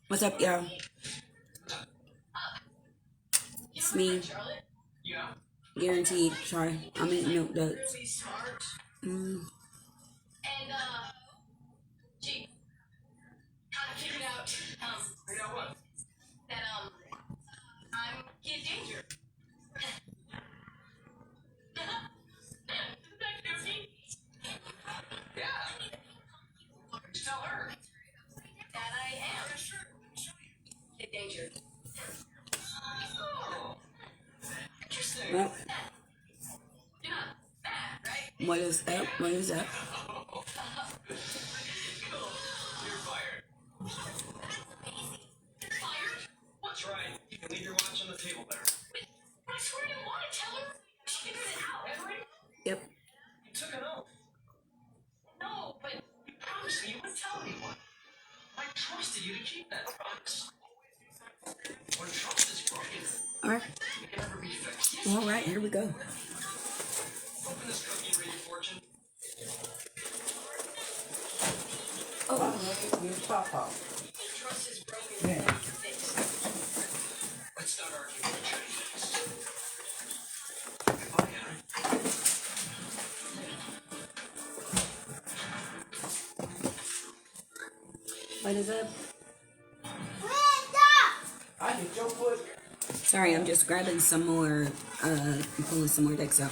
What's up, y'all? It's me. Guaranteed. Sorry, I'm eating milk duds. Mm. Well, what is up? What is up? Yep. All right. All right. Here we go. Oh, you pop pop. Yeah. What is up? Sorry, I'm just grabbing some more, pulling some more decks out.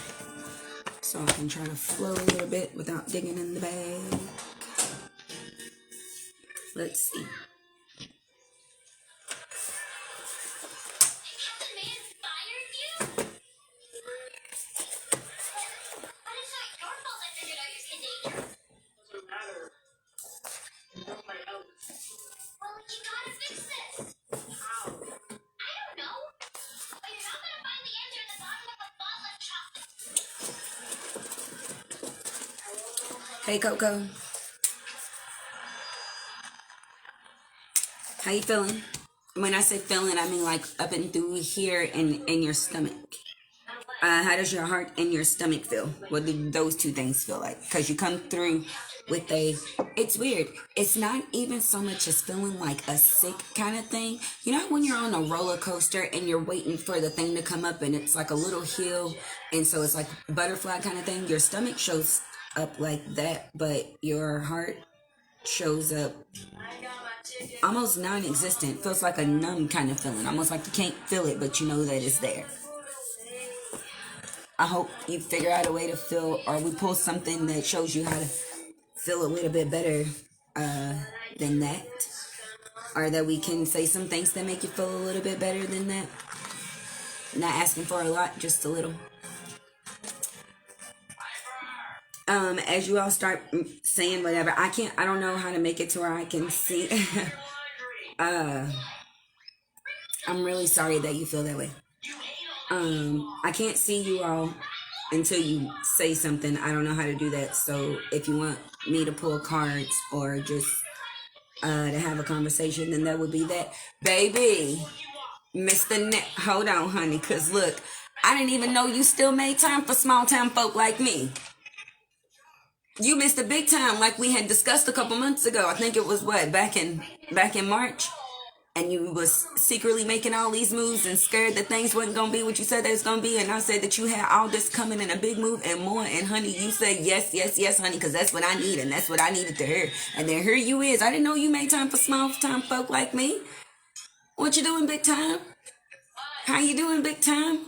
So I can try to flow a little bit without digging in the bag. Let's see. Hey, Coco. How you feeling? When I say feeling, I mean like up and through here and in your stomach. How does your heart and your stomach feel? What do those two things feel like? Because you come through with it's weird. It's not even so much as feeling like a sick kind of thing. You know when you're on a roller coaster and you're waiting for the thing to come up and it's like a little hill and so it's like butterfly kind of thing? Your stomach shows up like that, but your heart shows up almost non-existent. Feels like a numb kind of feeling, almost like you can't feel it but you know that it's there. I hope you figure out a way to feel, or we pull something that shows you how to feel a little bit better than that, or that we can say some things that make you feel a little bit better than that. Not asking for a lot, just a little. As you all start saying whatever, I don't know how to make it to where I can see. I'm really sorry that you feel that way. I can't see you all until you say something. I don't know how to do that. So if you want me to pull cards or just to have a conversation, then that would be that. Baby, Mr. Hold on, honey, because look, I didn't even know you still made time for small town folk like me. You missed a big time like we had discussed a couple months ago. I think it was back in March. And you was secretly making all these moves and scared that things wasn't going to be what you said they was going to be. And I said that you had all this coming in a big move and more. And honey, you said yes, yes, yes, honey, because that's what I need. And that's what I needed to hear. And then here you is. I didn't know you made time for small time folk like me. What you doing, big time? How you doing, big time?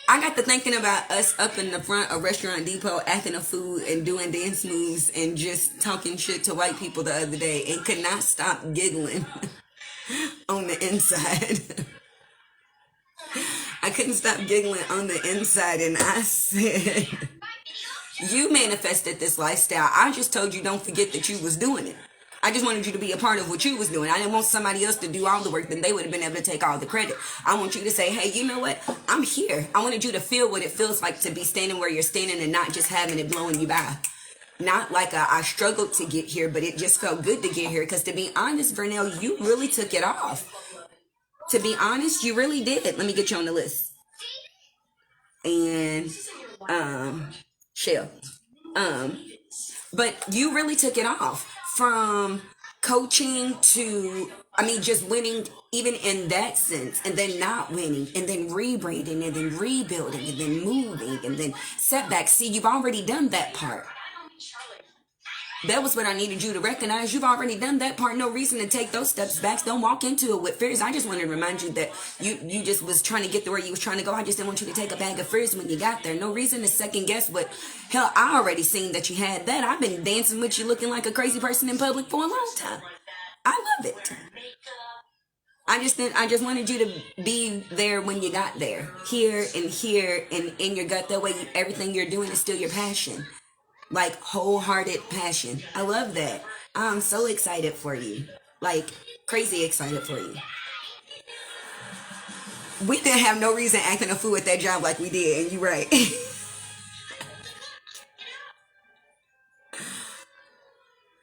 I got to thinking about us up in the front of Restaurant Depot acting a fool and doing dance moves and just talking shit to white people the other day and could not stop giggling. On the inside. I couldn't stop giggling on the inside, and I said, you manifested this lifestyle. I just told you don't forget that you was doing it. I just wanted you to be a part of what you was doing. I didn't want somebody else to do all the work, then they would have been able to take all the credit. I want you to say, hey, you know what? I'm here. I wanted you to feel what it feels like to be standing where you're standing and not just having it blowing you by. Not like I struggled to get here, but it just felt good to get here. Because to be honest, Vernell, you really took it off. To be honest, you really did. Let me get you on the list. And Shell. But you really took it off from coaching to, I mean, just winning, even in that sense, and then not winning, and then rebranding, and then rebuilding, and then moving, and then setbacks. See, you've already done that part. That was what I needed you to recognize. You've already done that part. No reason to take those steps back. Don't walk into it with fears. I just wanted to remind you that you just was trying to get to where you was trying to go. I just didn't want you to take a bag of fears when you got there. No reason to second guess what. Hell, I already seen that you had that. I've been dancing with you looking like a crazy person in public for a long time. I love it. I just wanted you to be there when you got there. Here and in your gut. That way everything you're doing is still your passion. Like wholehearted passion. I love that. I'm so excited for you. Like crazy excited for you. We didn't have no reason acting a fool at that job like we did, and you're right.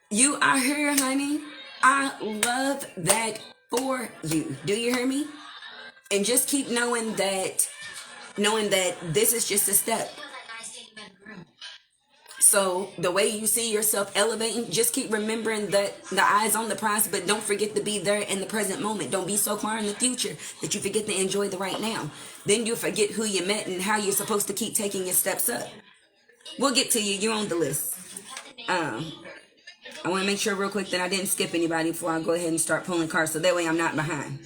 You are here, honey. I love that for you. Do you hear me? And just keep knowing that this is just a step. So the way you see yourself elevating, just keep remembering that the eyes on the prize, but don't forget to be there in the present moment. Don't be so far in the future that you forget to enjoy the right now. Then you forget who you met and how you're supposed to keep taking your steps up. We'll get to you. You're on the list. I want to make sure real quick that I didn't skip anybody before I go ahead and start pulling cards, so that way I'm not behind.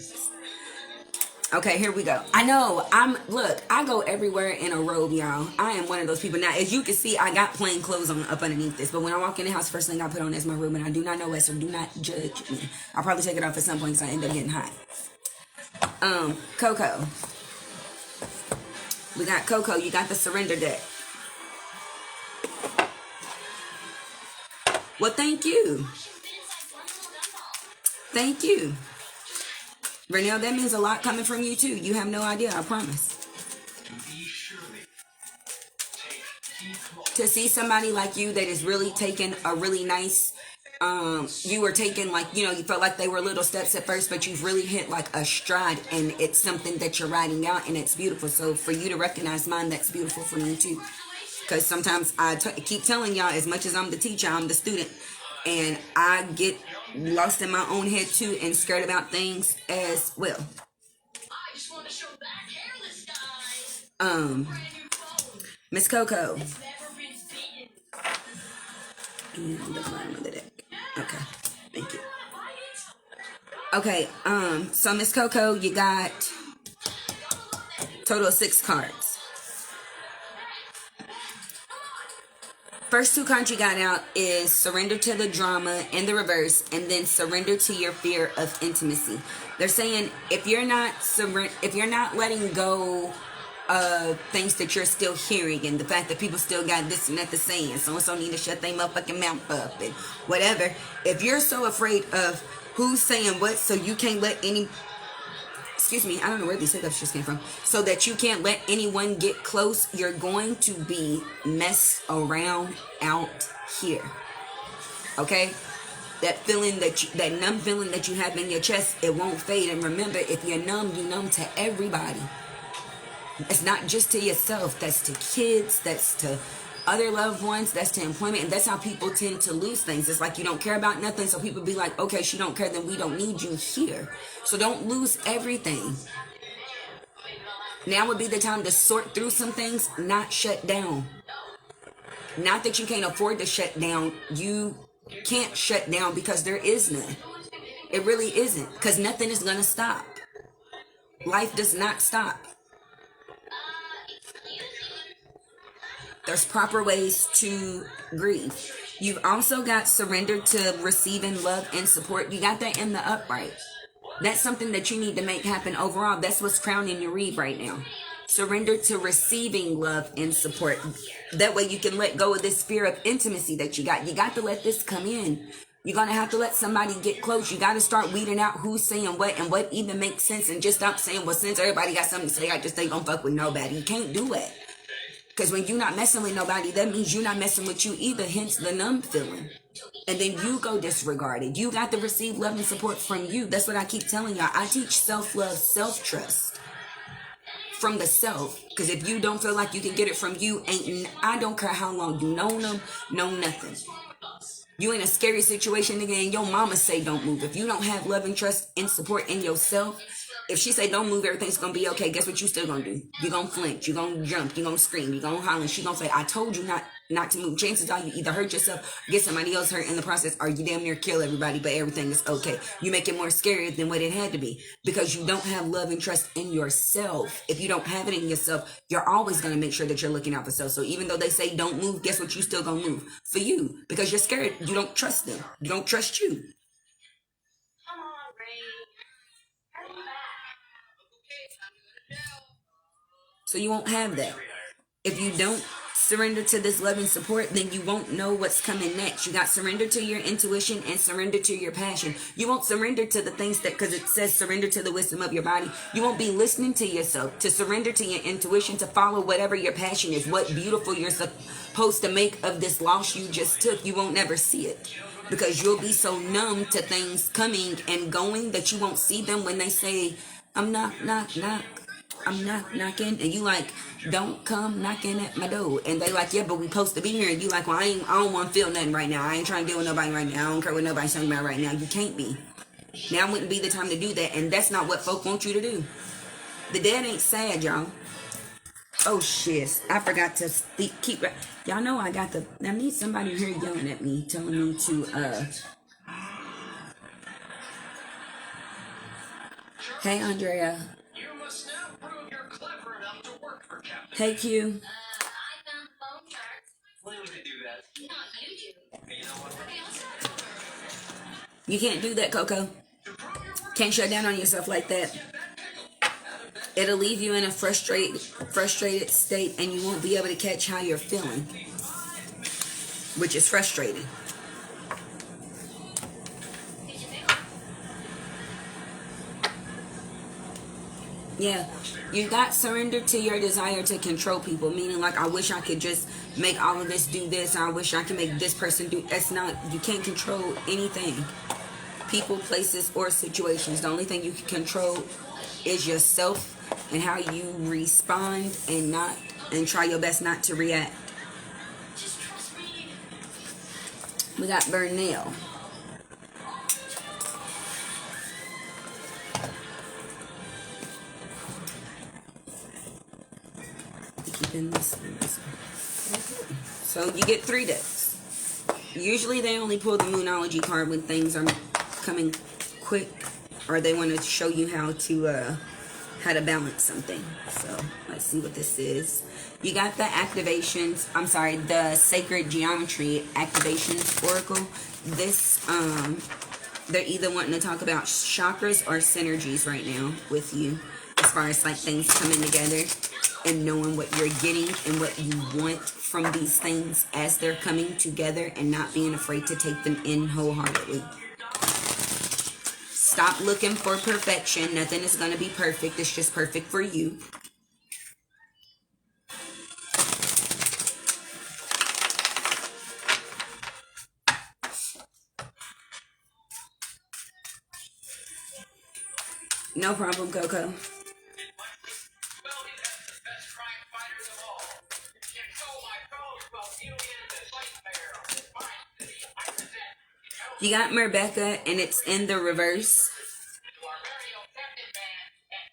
Okay, here we go. I know, look, I go everywhere in a robe, y'all. I am one of those people. Now, as you can see, I got plain clothes on up underneath this, but when I walk in the house, first thing I put on is my robe, and I do not know it, so do not judge me. I'll probably take it off at some point because I end up getting hot. Coco. We got Coco. You got the surrender deck. Well, thank you. Thank you. Vernell, that means a lot coming from you too. You have no idea, I promise. To see somebody like you that is really taking a really nice, you were taking like, you felt like they were little steps at first, but you've really hit like a stride, and it's something that you're riding out, and it's beautiful. So for you to recognize mine, that's beautiful for me too. Because sometimes I keep telling y'all, as much as I'm the teacher, I'm the student. And I get lost in my own head too and scared about things as well. Miss Coco. And the bottom of the deck. Okay, thank you. Okay, so Miss Coco, you got total of 6 cards. First 2 cards you got out is surrender to the drama in the reverse, and then surrender to your fear of intimacy. They're saying if you're not letting go of things that you're still hearing, and the fact that people still got this and that to say, and so need to shut their motherfucking mouth up and whatever. If you're so afraid of who's saying what, so you can't let any, excuse me, I don't know where these hiccups just came from, so that you can't let anyone get close, you're going to be messed around out here. Okay? That feeling that numb feeling that you have in your chest, it won't fade. And remember, if you're numb, you numb to everybody. It's not just to yourself. That's to kids. That's to other loved ones. That's to employment. And that's how people tend to lose things. It's like you don't care about nothing. So people be like, okay, she don't care, then we don't need you here. So don't lose everything. Now would be the time to sort through some things, not shut down. Not that you can't afford to shut down. You can't shut down because there is none. It really isn't. Because nothing is going to stop. Life does not stop. There's proper ways to grieve. You've also got surrender to receiving love and support. You got that in the upright. That's something that you need to make happen overall. That's what's crowning your read right now. Surrender to receiving love and support. That way you can let go of this fear of intimacy that you got. You got to let this come in. You're going to have to let somebody get close. You got to start weeding out who's saying what and what even makes sense, and just stop saying, well, since everybody got something to say, I just ain't going to fuck with nobody. You can't do it. Because when you're not messing with nobody, that means you're not messing with you either, hence the numb feeling. And then you go disregarded. You got to receive love and support from you. That's what I keep telling y'all. I teach self-love, self-trust from the self. Because if you don't feel like you can get it from you, I don't care how long you know them, know nothing. You in a scary situation, nigga, and your mama say don't move. If you don't have love and trust and support in yourself, if she say don't move, everything's gonna be okay. Guess what you still gonna do? You gonna flinch, you gonna jump, you gonna scream, you gonna holler. She gonna say, I told you not to move. Chances are you either hurt yourself, get somebody else hurt in the process, or you damn near kill everybody, but everything is okay. You make it more scary than what it had to be because you don't have love and trust in yourself. If you don't have it in yourself, you're always gonna make sure that you're looking out for yourself. So even though they say don't move, guess what? You still gonna move for you because you're scared. You don't trust them. You don't trust you. So you won't have that. If you don't surrender to this love and support, then you won't know what's coming next. You got surrender to your intuition and surrender to your passion. You won't surrender to the things that, because it says surrender to the wisdom of your body. You won't be listening to yourself, to surrender to your intuition, to follow whatever your passion is, what beautiful you're supposed to make of this loss you just took. You won't never see it because you'll be so numb to things coming and going that you won't see them when they say, I'm knock, I'm knocking, and you like, don't come knocking at my door. And they like, yeah, but we supposed to be here. And you like, well, I don't want to feel nothing right now. I ain't trying to deal with nobody right now. I don't care what nobody's talking about right now. You can't be. Now wouldn't be the time to do that. And that's not what folk want you to do. The dead ain't sad, y'all. Oh, shit. I forgot to keep... Y'all know I need somebody here yelling at me, telling me to, Hey, Andrea. Hey, Q. You can't do that, Coco. Can't shut down on yourself like that. It'll leave you in a frustrated state, and you won't be able to catch how you're feeling, which is frustrating. Yeah, you got surrendered to your desire to control people, meaning like, I wish I could just make all of this do this, I wish I could make this person do. That's not, you can't control anything. People, places, or situations. The only thing you can control is yourself and how you respond, and try your best not to react. We got Burnell. So you get 3 decks. Usually they only pull the Moonology card when things are coming quick, or they want to show you how to balance something. So let's see what this is. You got the the Sacred Geometry Activations Oracle. This they're either wanting to talk about chakras or synergies right now with you, as far as like things coming together and knowing what you're getting and what you want from these things as they're coming together, and not being afraid to take them in wholeheartedly. Stop looking for perfection. Nothing is going to be perfect. It's just perfect for you. No problem, Coco. You got Merbecca, and it's in the reverse.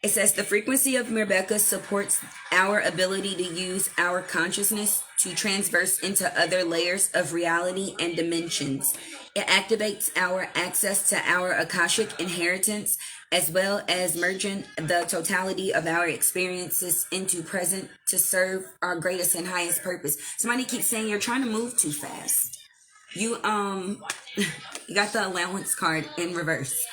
It says the frequency of Merbecca supports our ability to use our consciousness to transverse into other layers of reality and dimensions. It activates our access to our Akashic inheritance, as well as merging the totality of our experiences into present to serve our greatest and highest purpose. Somebody keeps saying you're trying to move too fast. You you got the allowance card in reverse.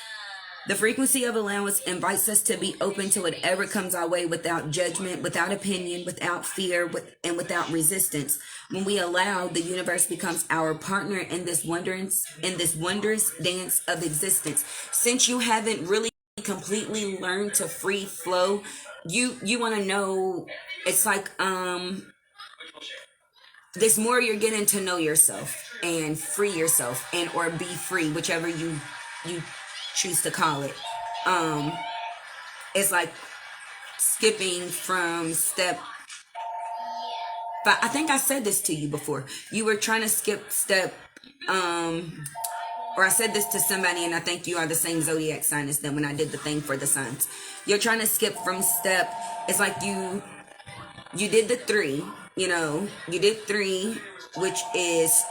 The frequency of allowance invites us to be open to whatever comes our way without judgment, without opinion, without fear, and without resistance. When we allow, the universe becomes our partner in this wondrous dance of existence. Since you haven't really completely learned to free flow, you want to know, it's like this more you're getting to know yourself and free yourself, and or be free, whichever you choose to call it. It's like skipping from step 5. I think I said this to you before. You were trying to skip step or I said this to somebody, and I think you are the same zodiac sign as them when I did the thing for the signs. You're trying to skip from step. It's like you did the three. You did three, which is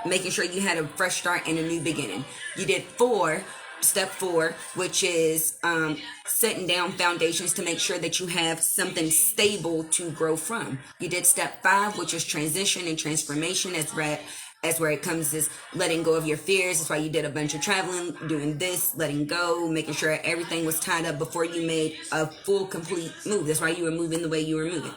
making sure you had a fresh start and a new beginning. You did four, step four, which is setting down foundations to make sure that you have something stable to grow from. You did step five, which is transition and transformation. As where it comes is letting go of your fears. That's why you did a bunch of traveling, doing this, letting go, making sure everything was tied up before you made a full, complete move. That's why you were moving the way you were moving.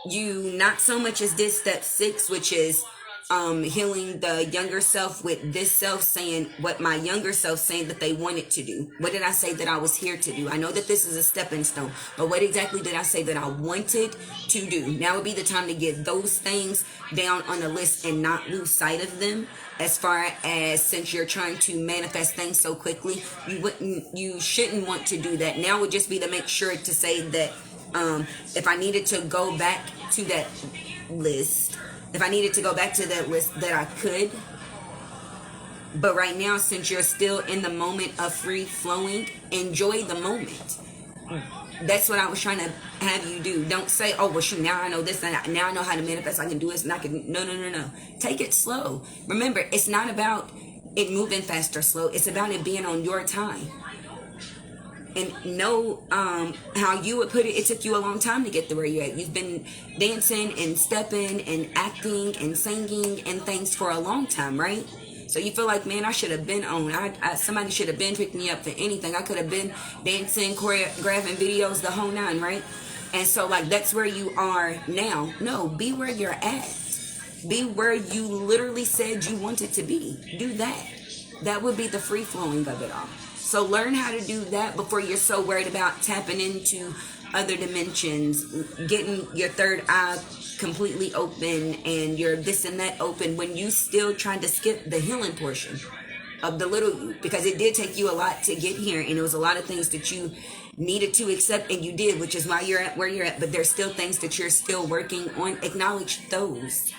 You not so much as did step six, which is healing the younger self with this self, saying what my younger self saying that they wanted to do. What did I say that I was here to do? I know that this is a stepping stone, but what exactly did I say that I wanted to do? Now would be the time to get those things down on a list and not lose sight of them. As far as, since you're trying to manifest things so quickly, you shouldn't want to do that. Now would just be to make sure to say that if I needed to go back to that list, that I could. But right now, since you're still in the moment of free flowing, enjoy the moment. That's what I was trying to have you do. Don't say, oh, well, shoot, now I know this, and now I know how to manifest, I can do this, and I can, no. Take it slow. Remember, it's not about it moving fast or slow. It's about it being on your time. And know how you would put it. It took you a long time to get to where you're at. You've been dancing and stepping and acting and singing and things for a long time, right? So you feel like, man, I should have been on. Somebody should have been picking me up for anything. I could have been dancing, choreographing videos, the whole nine, right? And so, like, that's where you are now. No, be where you're at. Be where you literally said you wanted to be. Do that. That would be the free flowing of it all. So learn how to do that before you're so worried about tapping into other dimensions, getting your third eye completely open and your this and that open, when you still trying to skip the healing portion of the little you, because it did take you a lot to get here, and it was a lot of things that you needed to accept, and you did, which is why you're at where you're at. But there's still things that you're still working on. Acknowledge those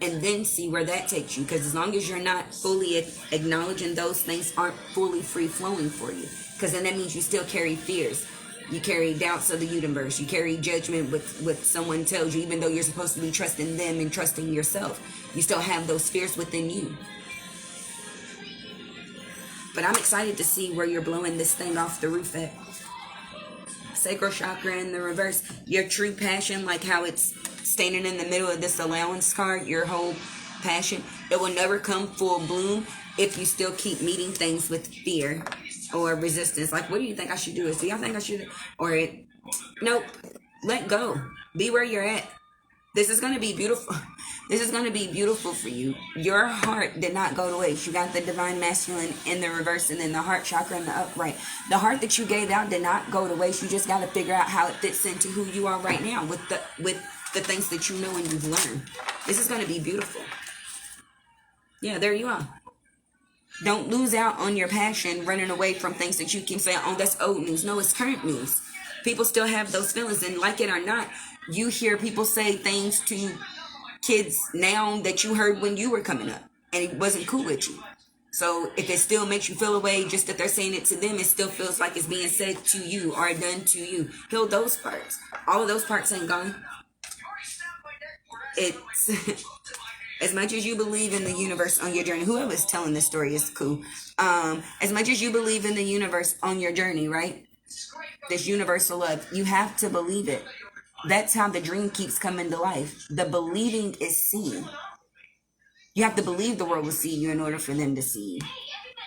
and then see where that takes you, because as long as you're not fully acknowledging those things aren't fully free flowing for you, because then that means you still carry fears, you carry doubts of the universe, you carry judgment with someone tells you, even though you're supposed to be trusting them and trusting yourself, you still have those fears within you. But I'm excited to see where you're blowing this thing off the roof at. Sacral chakra in the reverse, your true passion, like how it's standing in the middle of this allowance card, your whole passion, it will never come full bloom if you still keep meeting things with fear or resistance. Like, what do you think I should do? Do y'all think I should? Nope. Let go. Be where you're at. This is going to be beautiful. This is going to be beautiful for you. Your heart did not go to waste. You got the divine masculine in the reverse, and then the heart chakra in the upright. The heart that you gave out did not go to waste. You just got to figure out how it fits into who you are right now with the things that you know and you've learned. This is going to be beautiful. Yeah, there you are. Don't lose out on your passion running away from things that you can say, oh, that's old news. No, it's current news. People still have those feelings, and like it or not, you hear people say things to kids now that you heard when you were coming up, and it wasn't cool with you. So if it still makes you feel a way, just that they're saying it to them, it still feels like it's being said to you or done to you. Heal those parts. All of those parts ain't gone. It's as much as you believe in the universe on your journey. Whoever's telling this story is cool. As much as you believe in the universe on your journey, right? This universal love, you have to believe it. That's how the dream keeps coming to life. The believing is seeing. You have to believe the world will see you in order for them to see you.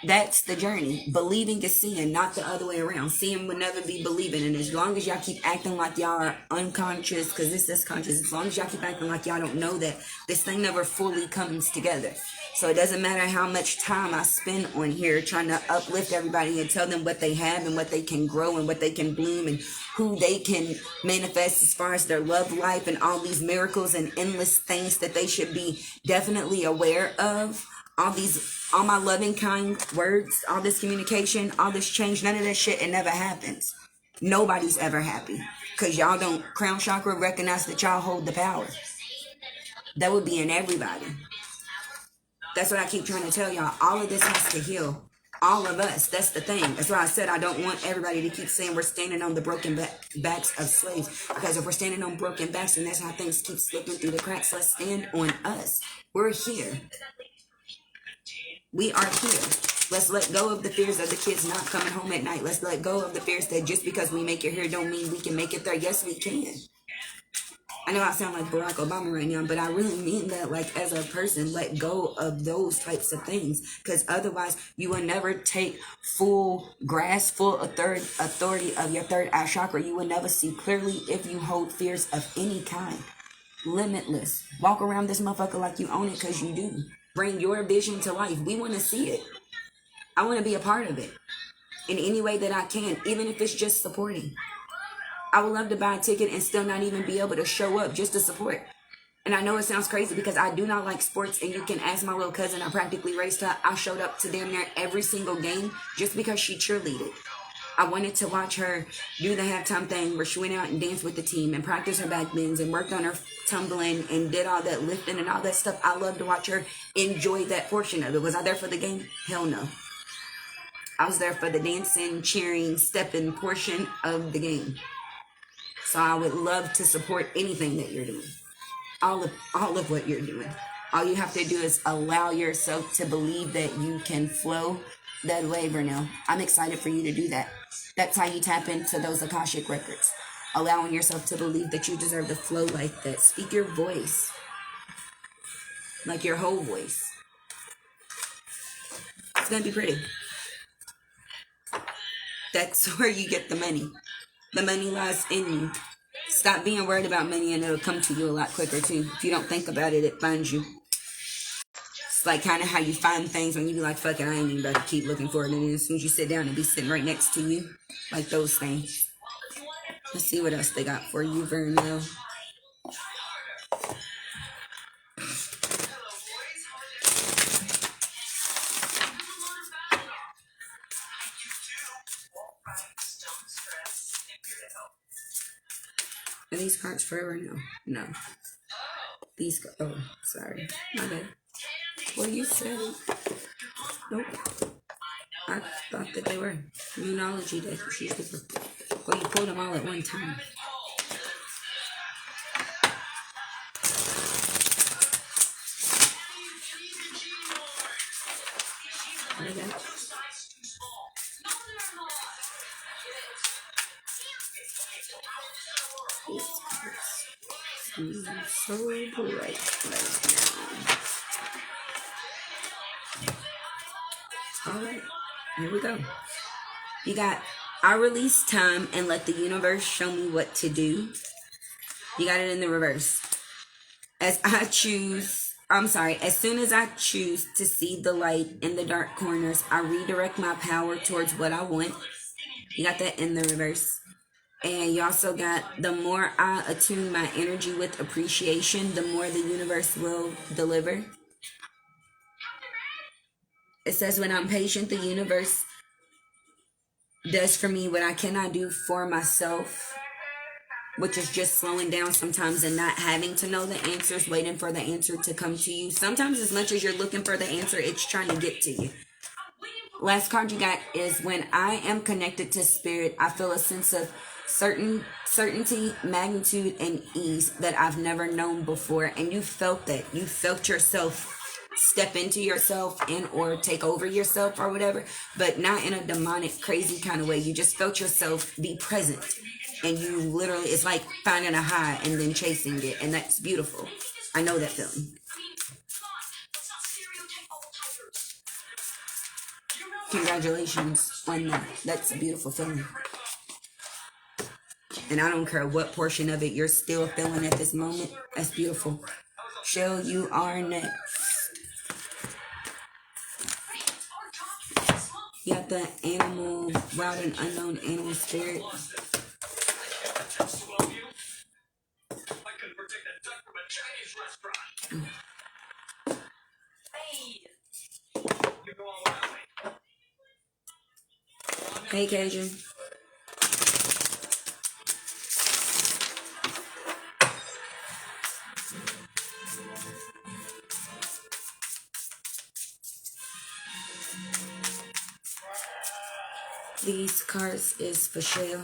That's the journey. Believing is seeing, not the other way around. Seeing will never be believing. And as long as y'all keep acting like y'all are unconscious, because this is conscious, as long as y'all keep acting like y'all don't know that, this thing never fully comes together. So it doesn't matter how much time I spend on here trying to uplift everybody and tell them what they have and what they can grow and what they can bloom and who they can manifest as far as their love life and all these miracles and endless things that they should be definitely aware of. All my loving, kind words, all this communication, all this change, none of that shit, it never happens. Nobody's ever happy. Because y'all don't, crown chakra, recognize that y'all hold the power. That would be in everybody. That's what I keep trying to tell y'all. All of this has to heal. All of us. That's the thing. That's why I said I don't want everybody to keep saying we're standing on the broken backs of slaves. Because if we're standing on broken backs, and that's how things keep slipping through the cracks, let's stand on us. We're here. We are here. Let's let go of the fears of the kids not coming home at night. Let's let go of the fears that just because we make it here don't mean we can make it there. Yes, we can. I know I sound like Barack Obama right now, but I really mean that, like, as a person, let go of those types of things, because otherwise you will never take full grasp, full authority of your third eye chakra. You will never see clearly if you hold fears of any kind. Limitless. Walk around this motherfucker like you own it, because you do. Bring your vision to life. We want to see it. I want to be a part of it in any way that I can, even if it's just supporting. I would love to buy a ticket and still not even be able to show up just to support. And I know it sounds crazy because I do not like sports, and you can ask my little cousin. I practically raced her. I showed up to damn near every single game just because she cheerleaded. I wanted to watch her do the halftime thing where she went out and danced with the team and practiced her back bends and worked on her tumbling and did all that lifting and all that stuff. I love to watch her enjoy that portion of it. Was I there for the game? Hell no. I was there for the dancing, cheering, stepping portion of the game. So I would love to support anything that you're doing. All of what you're doing. All you have to do is allow yourself to believe that you can flow that way, Vernell. I'm excited for you to do that. That's how you tap into those Akashic records. Allowing yourself to believe that you deserve to flow like that. Speak your voice. Like your whole voice. It's going to be pretty. That's where you get the money. The money lies in you. Stop being worried about money and it'll come to you a lot quicker too. If you don't think about it, it finds you. It's like kind of how you find things when you be like, fuck it, I ain't even about to keep looking for it. And then as soon as you sit down, it'll be sitting right next to you. Like those things. Let's see what else they got for you, Vernell. Are these cards forever? No. These, oh, sorry. My bad. Well, you said it. Nope. I thought that they were numerology decks. Well, you pulled them all at one time. So bright right now. Alright, here we go. You got, I release time and let the universe show me what to do. You got it in the reverse. As soon as I choose to see the light in the dark corners, I redirect my power towards what I want. You got that in the reverse. And you also got, the more I attune my energy with appreciation, the more the universe will deliver. It says, when I'm patient, the universe does for me what I cannot do for myself, which is just slowing down sometimes and not having to know the answers, waiting for the answer to come to you. Sometimes as much as you're looking for the answer, it's trying to get to you. Last card you got is, when I am connected to spirit, I feel a sense of certainty, magnitude, and ease that I've never known before. And you felt that. You felt yourself step into yourself and or take over yourself or whatever, but not in a demonic, crazy kind of way. You just felt yourself be present. And you literally, it's like finding a high and then chasing it. And that's beautiful. I know that feeling. Congratulations on that. That's a beautiful feeling. And I don't care what portion of it you're still feeling at this moment. That's beautiful. Shell, you are next. You got the animal, wild and unknown animal spirit. Hey, Cajun. These cards is for sale.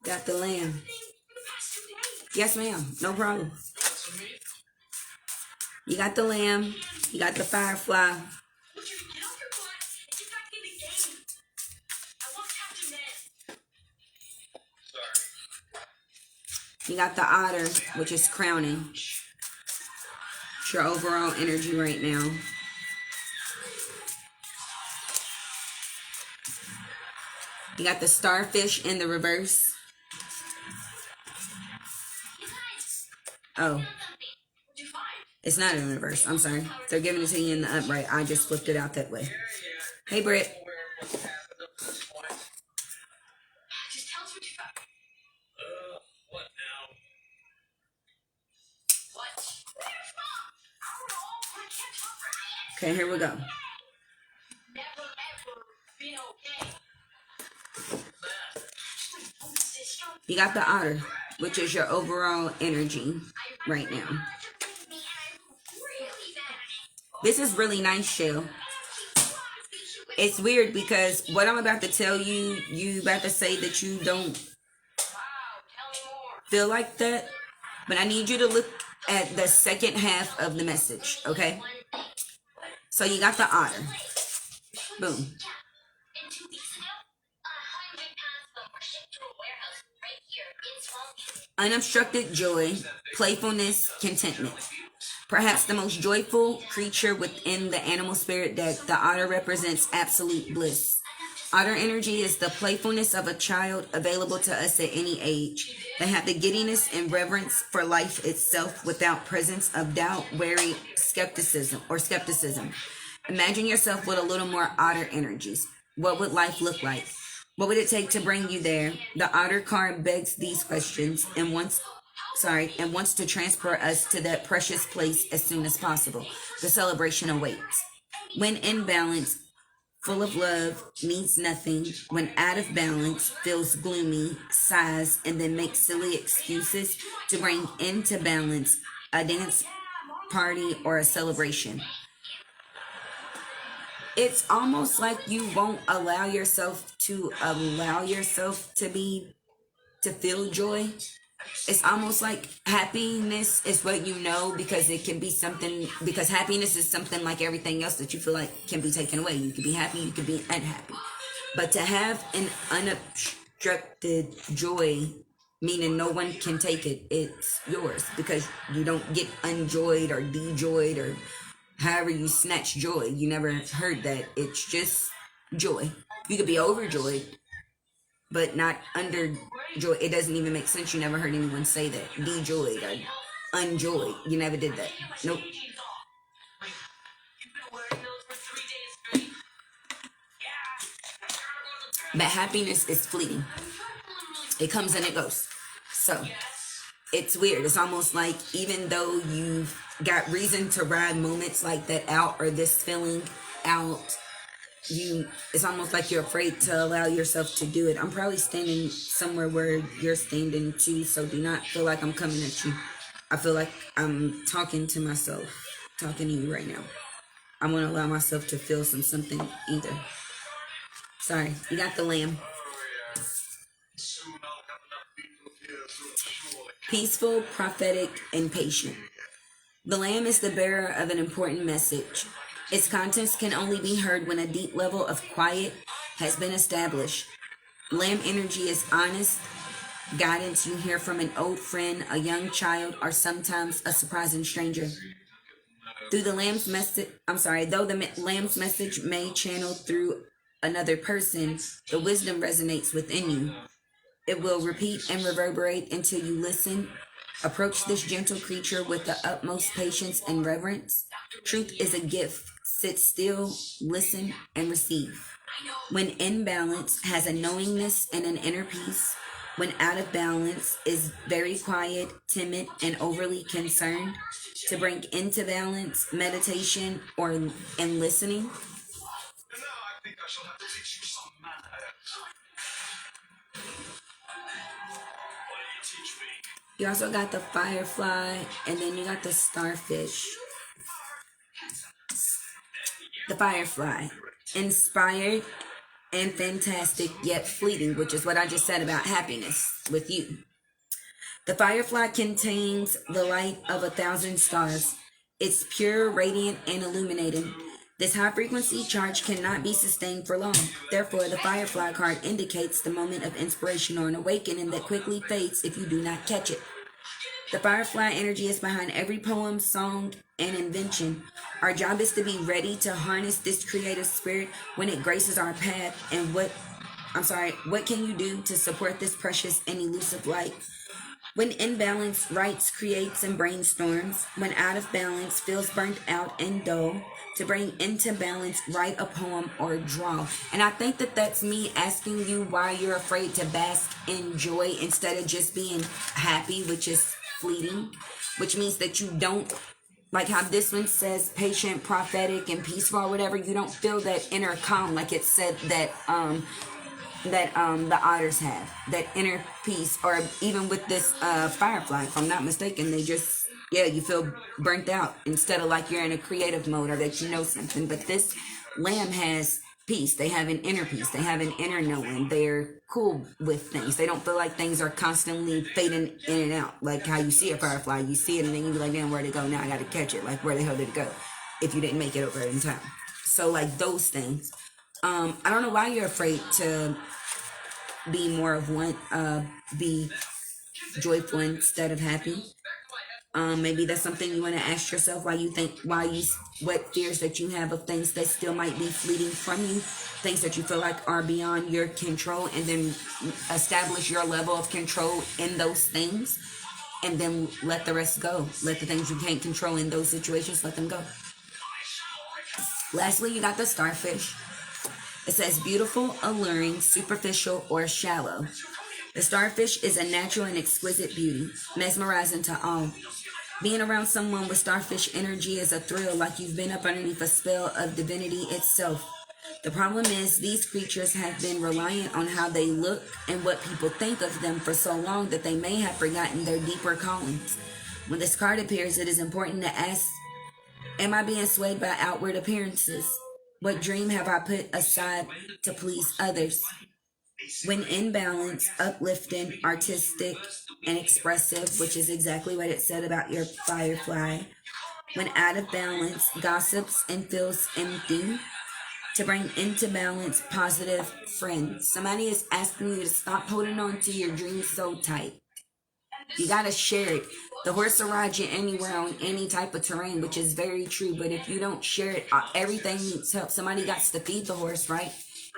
Got the lamb. Yes, ma'am. No problem. You got the lamb. You got the firefly. You got the otter, which is crowning. It's your overall energy right now. You got the starfish in the reverse. Oh. It's not in reverse. I'm sorry. They're giving it to you in the upright. I just flipped it out that way. Hey, Britt. Okay, here we go. You got the otter, which is your overall energy right now. This is really nice, Shell. It's weird because what I'm about to tell you, you about to say that you don't feel like that. But I need you to look at the second half of the message, okay? So you got the otter. Boom. Unobstructed joy, playfulness, contentment. Perhaps the most joyful creature within the animal spirit deck, the otter represents absolute bliss. Otter energy is the playfulness of a child available to us at any age. They have the giddiness and reverence for life itself without presence of doubt, worry, skepticism. Imagine yourself with a little more otter energies. What would life look like? What would it take to bring you there? The otter card begs these questions and wants to transport us to that precious place as soon as possible. The celebration awaits. When in balance, full of love, means nothing. When out of balance, feels gloomy, sighs, and then makes silly excuses to bring into balance a dance party or a celebration. It's almost like you won't allow yourself to feel joy. It's almost like happiness is what you know, because it can be something, because happiness is something like everything else that you feel like can be taken away. You can be happy, you can be unhappy. But to have an unobstructed joy, meaning no one can take it, it's yours, because you don't get unjoyed or dejoyed or however you snatch joy. You never heard that. It's just joy. You could be overjoyed, but not underjoyed. It doesn't even make sense. You never heard anyone say that. Dejoyed or unjoyed. You never did that. Nope. But happiness is fleeting. It comes and it goes. So it's weird. It's almost like even though you've got reason to ride moments like that out, or this feeling out, it's almost like you're afraid to allow yourself to do it. I'm probably standing somewhere where you're standing too, so do not feel like I'm coming at you. I feel like I'm talking to myself, talking to you right now. I want to allow myself to feel something either. Sorry, you got the lamb. Peaceful, prophetic, and patient. The lamb is the bearer of an important message. Its contents can only be heard when a deep level of quiet has been established. Lamb energy is honest guidance you hear from an old friend, a young child, or sometimes a surprising stranger. Though the lamb's message may channel through another person, the wisdom resonates within you. It will repeat and reverberate until you listen. Approach this gentle creature with the utmost patience and reverence. Truth is a gift. Sit still, listen, and receive. When in balance, has a knowingness and an inner peace. When out of balance, is very quiet, timid, and overly concerned. to bring into balance meditation or and listening. You also got the firefly, and then you got the starfish. The firefly, inspired and fantastic yet fleeting, which is what I just said about happiness with you. The firefly contains the light of 1,000 stars. It's pure, radiant, and illuminating. This high frequency charge cannot be sustained for long. Therefore, the firefly card indicates the moment of inspiration or an awakening that quickly fades if you do not catch it. The firefly energy is behind every poem, song, and invention. Our job is to be ready to harness this creative spirit when it graces our path. And what can you do to support this precious and elusive light? When in balance, writes, creates, and brainstorms. When out of balance, feels burnt out and dull. To bring into balance, write a poem or draw. And I think that that's me asking you why you're afraid to bask in joy instead of just being happy, which is fleeting, which means that you don't, like how this one says patient, prophetic, and peaceful or whatever, you don't feel that inner calm like it said that the otters have, that inner peace. Or even with this firefly, if I'm not mistaken, they just, you feel burnt out instead of like you're in a creative mode or that you know something. But this lamb has peace. They have an inner peace. They have an inner knowing. They're cool with things. They don't feel like things are constantly fading in and out. Like how you see a firefly, you see it and then you be like, damn, where'd it go? Now I gotta catch it. Like, where the hell did it go? If you didn't make it over in time. So like those things. I don't know why you're afraid to be more of one, be joyful instead of happy. Maybe that's something you want to ask yourself, what fears that you have of things that still might be fleeting from you, things that you feel like are beyond your control, and then establish your level of control in those things, and then let the rest go. Let the things you can't control in those situations, let them go. Lastly, you got the starfish. It says beautiful, alluring, superficial, or shallow. The starfish is a natural and exquisite beauty, mesmerizing to all. Being around someone with starfish energy is a thrill, like you've been up underneath a spell of divinity itself. The problem is these creatures have been reliant on how they look and what people think of them for so long that they may have forgotten their deeper callings. When this card appears, it is important to ask, am I being swayed by outward appearances? What dream have I put aside to please others? When in balance, uplifting, artistic, and expressive, which is exactly what it said about your firefly. When out of balance, gossips and feels empty. To bring into balance, positive friends. Somebody is asking you to stop holding on to your dreams so tight. You gotta share it. The horse will ride you anywhere on any type of terrain, which is very true. But if you don't share it, everything needs help. Somebody got to feed the horse, right?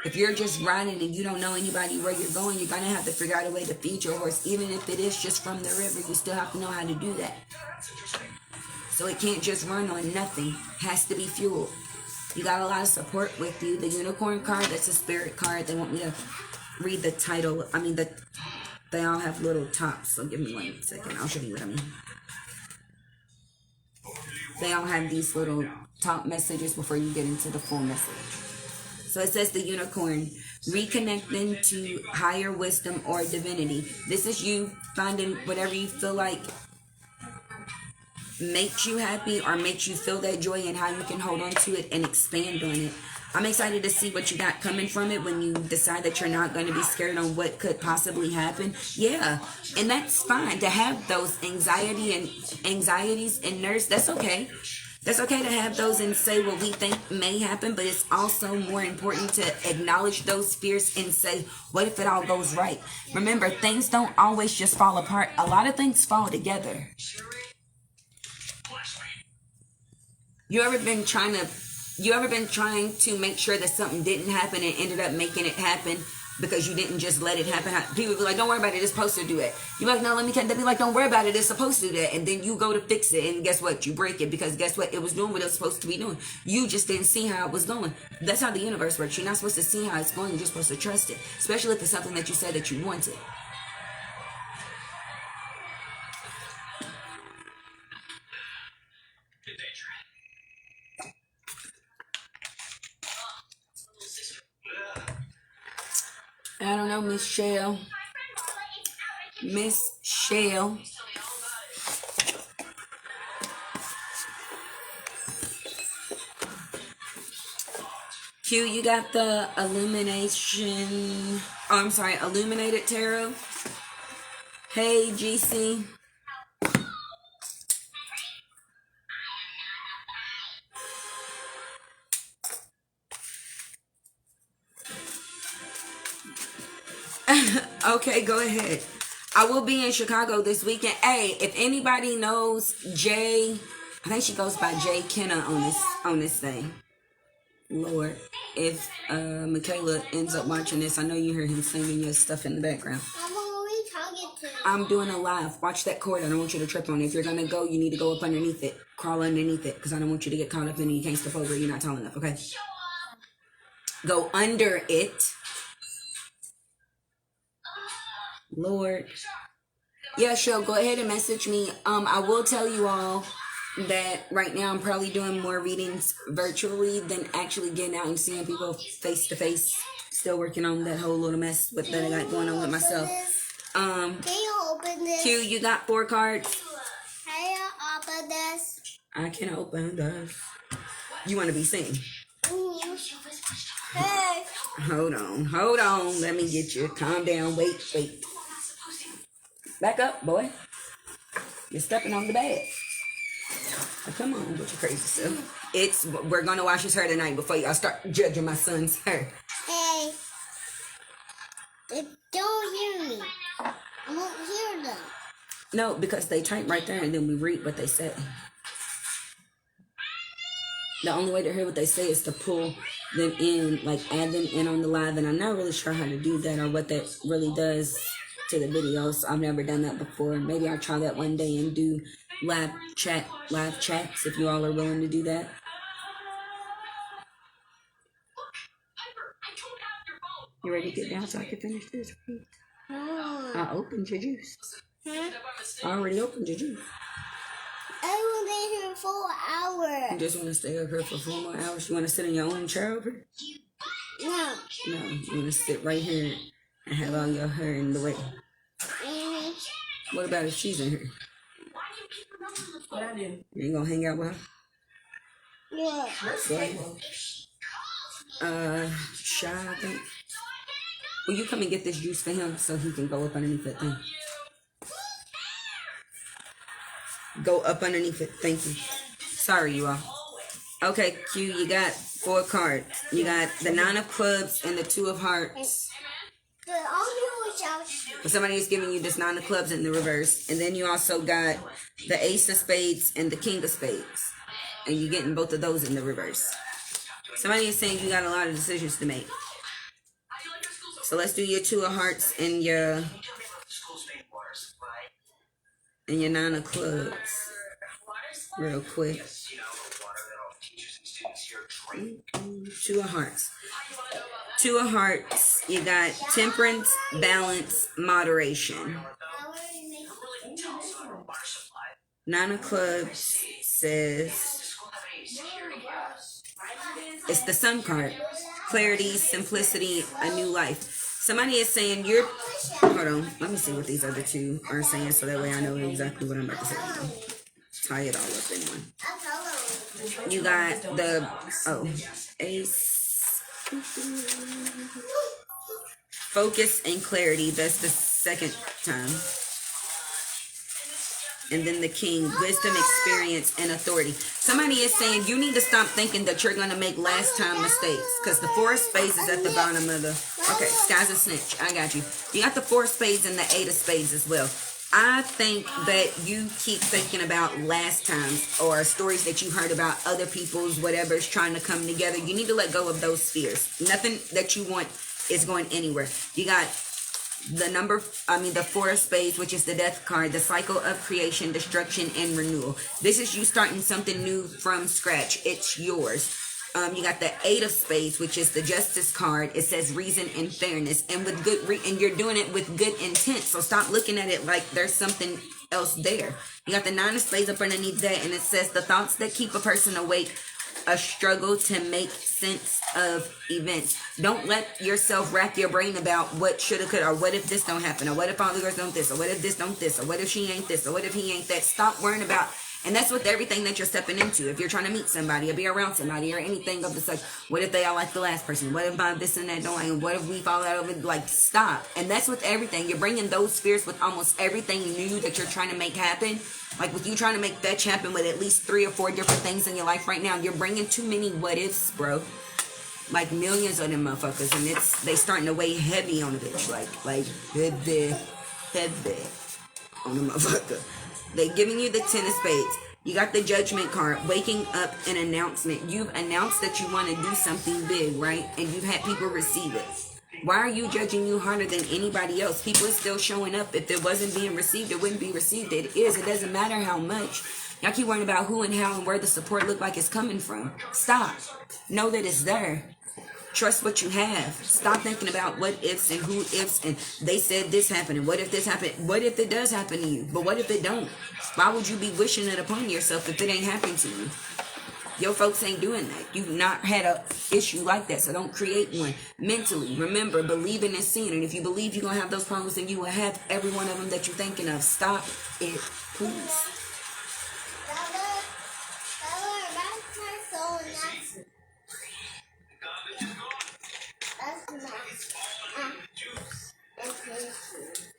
If you're just riding and you don't know anybody where you're going, you're going to have to figure out a way to feed your horse. Even if it is just from the river, you still have to know how to do that. So it can't just run on nothing. It has to be fueled. You got a lot of support with you. The unicorn card, that's a spirit card. They want me to read the title. They all have little tops. So give me 1 second. I'll show you what I mean. They all have these little top messages before you get into the full message. So it says the unicorn, reconnecting to higher wisdom or divinity. This is you finding whatever you feel like makes you happy or makes you feel that joy and how you can hold on to it and expand on it. I'm excited to see what you got coming from it when you decide that you're not going to be scared on what could possibly happen. Yeah, and that's fine to have those anxieties and nerves. That's okay. That's okay to have those and say what we think may happen, but it's also more important to acknowledge those fears and say, what if it all goes right? Remember, things don't always just fall apart. A lot of things fall together. You ever been trying to make sure that something didn't happen and ended up making it happen because you didn't just let it happen? People be like, don't worry about it, it's supposed to do it. You're like, no, let me catch. They be like, don't worry about it, it's supposed to do that. And then you go to fix it, and guess what? You break it because guess what? It was doing what it was supposed to be doing. You just didn't see how it was going. That's how the universe works. You're not supposed to see how it's going. You're just supposed to trust it, especially if it's something that you said that you wanted. I don't know, Miss Shell. Miss Shell. Q, you got the illumination. Oh, I'm sorry, illuminated tarot. Hey, GC. Okay, go ahead. I will be in Chicago this weekend. Hey, if anybody knows Jay, I think she goes by Jay Kenna on this thing. Lord, if Michaela ends up watching this, I know you heard him singing your stuff in the background. I'm doing a live. Watch that cord. I don't want you to trip on it. If you're gonna go, you need to go up underneath it, crawl underneath it, because I don't want you to get caught up in it. You can't step over it. You're not tall enough. Okay. Go under it. Lord. Yeah, sure. Go ahead and message me. I will tell you all that right now I'm probably doing more readings virtually than actually getting out and seeing people face to face. Still working on that whole little mess that I got going on with myself. Can you open this? Q, you got 4 cards. Can you open this? I can open this. You want to be seen? Hey. Hold on. Let me get you. Calm down. Wait. Back up, boy. You're stepping on the bed. Oh, come on, with your crazy self. We're gonna wash his hair tonight before y'all start judging my son's hair. Hey, don't hear me. I won't hear them. No, because they type right there and then we read what they say. The only way to hear what they say is to pull them in, like add them in on the live, and I'm not really sure how to do that or what that really does to the videos. I've never done that before. Maybe I'll try that one day and do live chats if you all are willing to do that. You ready to get down so I can finish this? I opened your juice. I already opened your juice. I will stay here for 4 hours. You just want to stay up here for 4 more hours? You want to sit in your own chair over here? No. No, you want to sit right here and have all your hair in the way. What about if she's in here? What I do? You ain't gonna hang out with her? Yeah. Shy, I think. Will you come and get this juice for him so he can go up underneath that thing? Go up underneath it. Thank you. Sorry, you all. Okay, Q, you got 4 cards. You got the 9 of clubs and the 2 of hearts. Somebody is giving you this 9 of clubs in the reverse. And then you also got the ace of spades and the king of spades. And you're getting both of those in the reverse. Somebody is saying you got a lot of decisions to make. So let's do your 2 of hearts and your 9 of clubs real quick. 2 of hearts. 2 of hearts, you got temperance, balance, moderation. 9 of clubs says it's the sun card. Clarity, simplicity, a new life. Somebody is saying hold on, let me see what these other 2 are saying so that way I know exactly what I'm about to say. Tie it all up in one. You got the ace. Focus and clarity. That's the second time. And then the king, wisdom, experience, and authority. Somebody is saying you need to stop thinking that you're going to make last time mistakes. Because the 4 of spades is at the bottom of the... Okay, sky's a snitch. I got you. You got the 4 of spades and the 8 of spades as well. I think that you keep thinking about last times or stories that you heard about other people's whatever's trying to come together. You need to let go of those fears. Nothing that you want is going anywhere. You got the 4 of spades, which is the death card, the cycle of creation, destruction, and renewal. This is you starting something new from scratch. It's yours. You got the 8 of spades, which is the justice card. It says reason and fairness, and with and you're doing it with good intent. So stop looking at it like there's something else there. You got the 9 of spades up underneath that, and it says the thoughts that keep a person awake a struggle to make sense of events. Don't let yourself rack your brain about what shoulda, could, or what if this don't happen, or what if all the girls don't this, or what if this don't this, or what if she ain't this, or what if he ain't that. Stop worrying about. And that's with everything that you're stepping into. If you're trying to meet somebody or be around somebody or anything of the such, what if they all like the last person? What if my this and that don't like? What if we fall out of it? Like, stop. And that's with everything. You're bringing those fears with almost everything new that you're trying to make happen. Like with you trying to make fetch happen with at least 3 or 4 different things in your life right now. You're bringing too many what ifs, bro. Like millions of them motherfuckers. And they starting to weigh heavy on the bitch. Like heavy on the motherfucker. They giving you the 10 of spades. You got the judgment card. Waking up, an announcement. You've announced that you want to do something big, right? And you've had people receive it. Why are you judging you harder than anybody else? People are still showing up. If it wasn't being received, it wouldn't be received. It is. It doesn't matter how much. Y'all keep worrying about who and how and where the support look like it's coming from. Stop. Know that it's there. Trust what you have. Stop thinking about what ifs and who ifs and they said this happened and what if this happened. What if it does happen to you? But what if it don't? Why would you be wishing it upon yourself if it ain't happened to you? Your folks ain't doing that. You've not had a issue like that, so don't create one. Mentally, remember, believing and seeing. And if you believe you're going to have those problems, then you will have every one of them that you're thinking of. Stop it, please.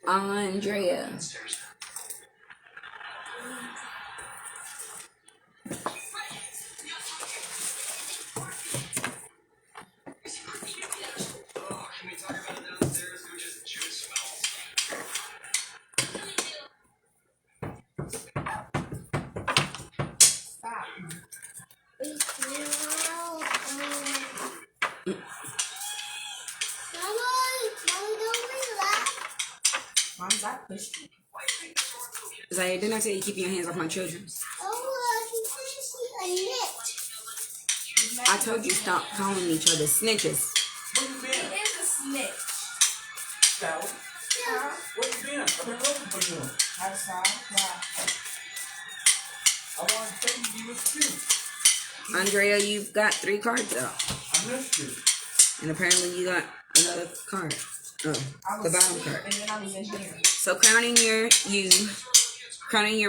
Andrea. Zaya, didn't I tell you keep your hands off my children? I told you stop calling each other snitches. Where you been? It is a snitch. Sally? Yeah. Where you been? I've been looking for you. Outside? Why? I wanted to tell you was cute. Andrea, you've got 3 cards out. I missed you. And apparently you got another card. Oh, the bottom card. And then I was in here. So crowning your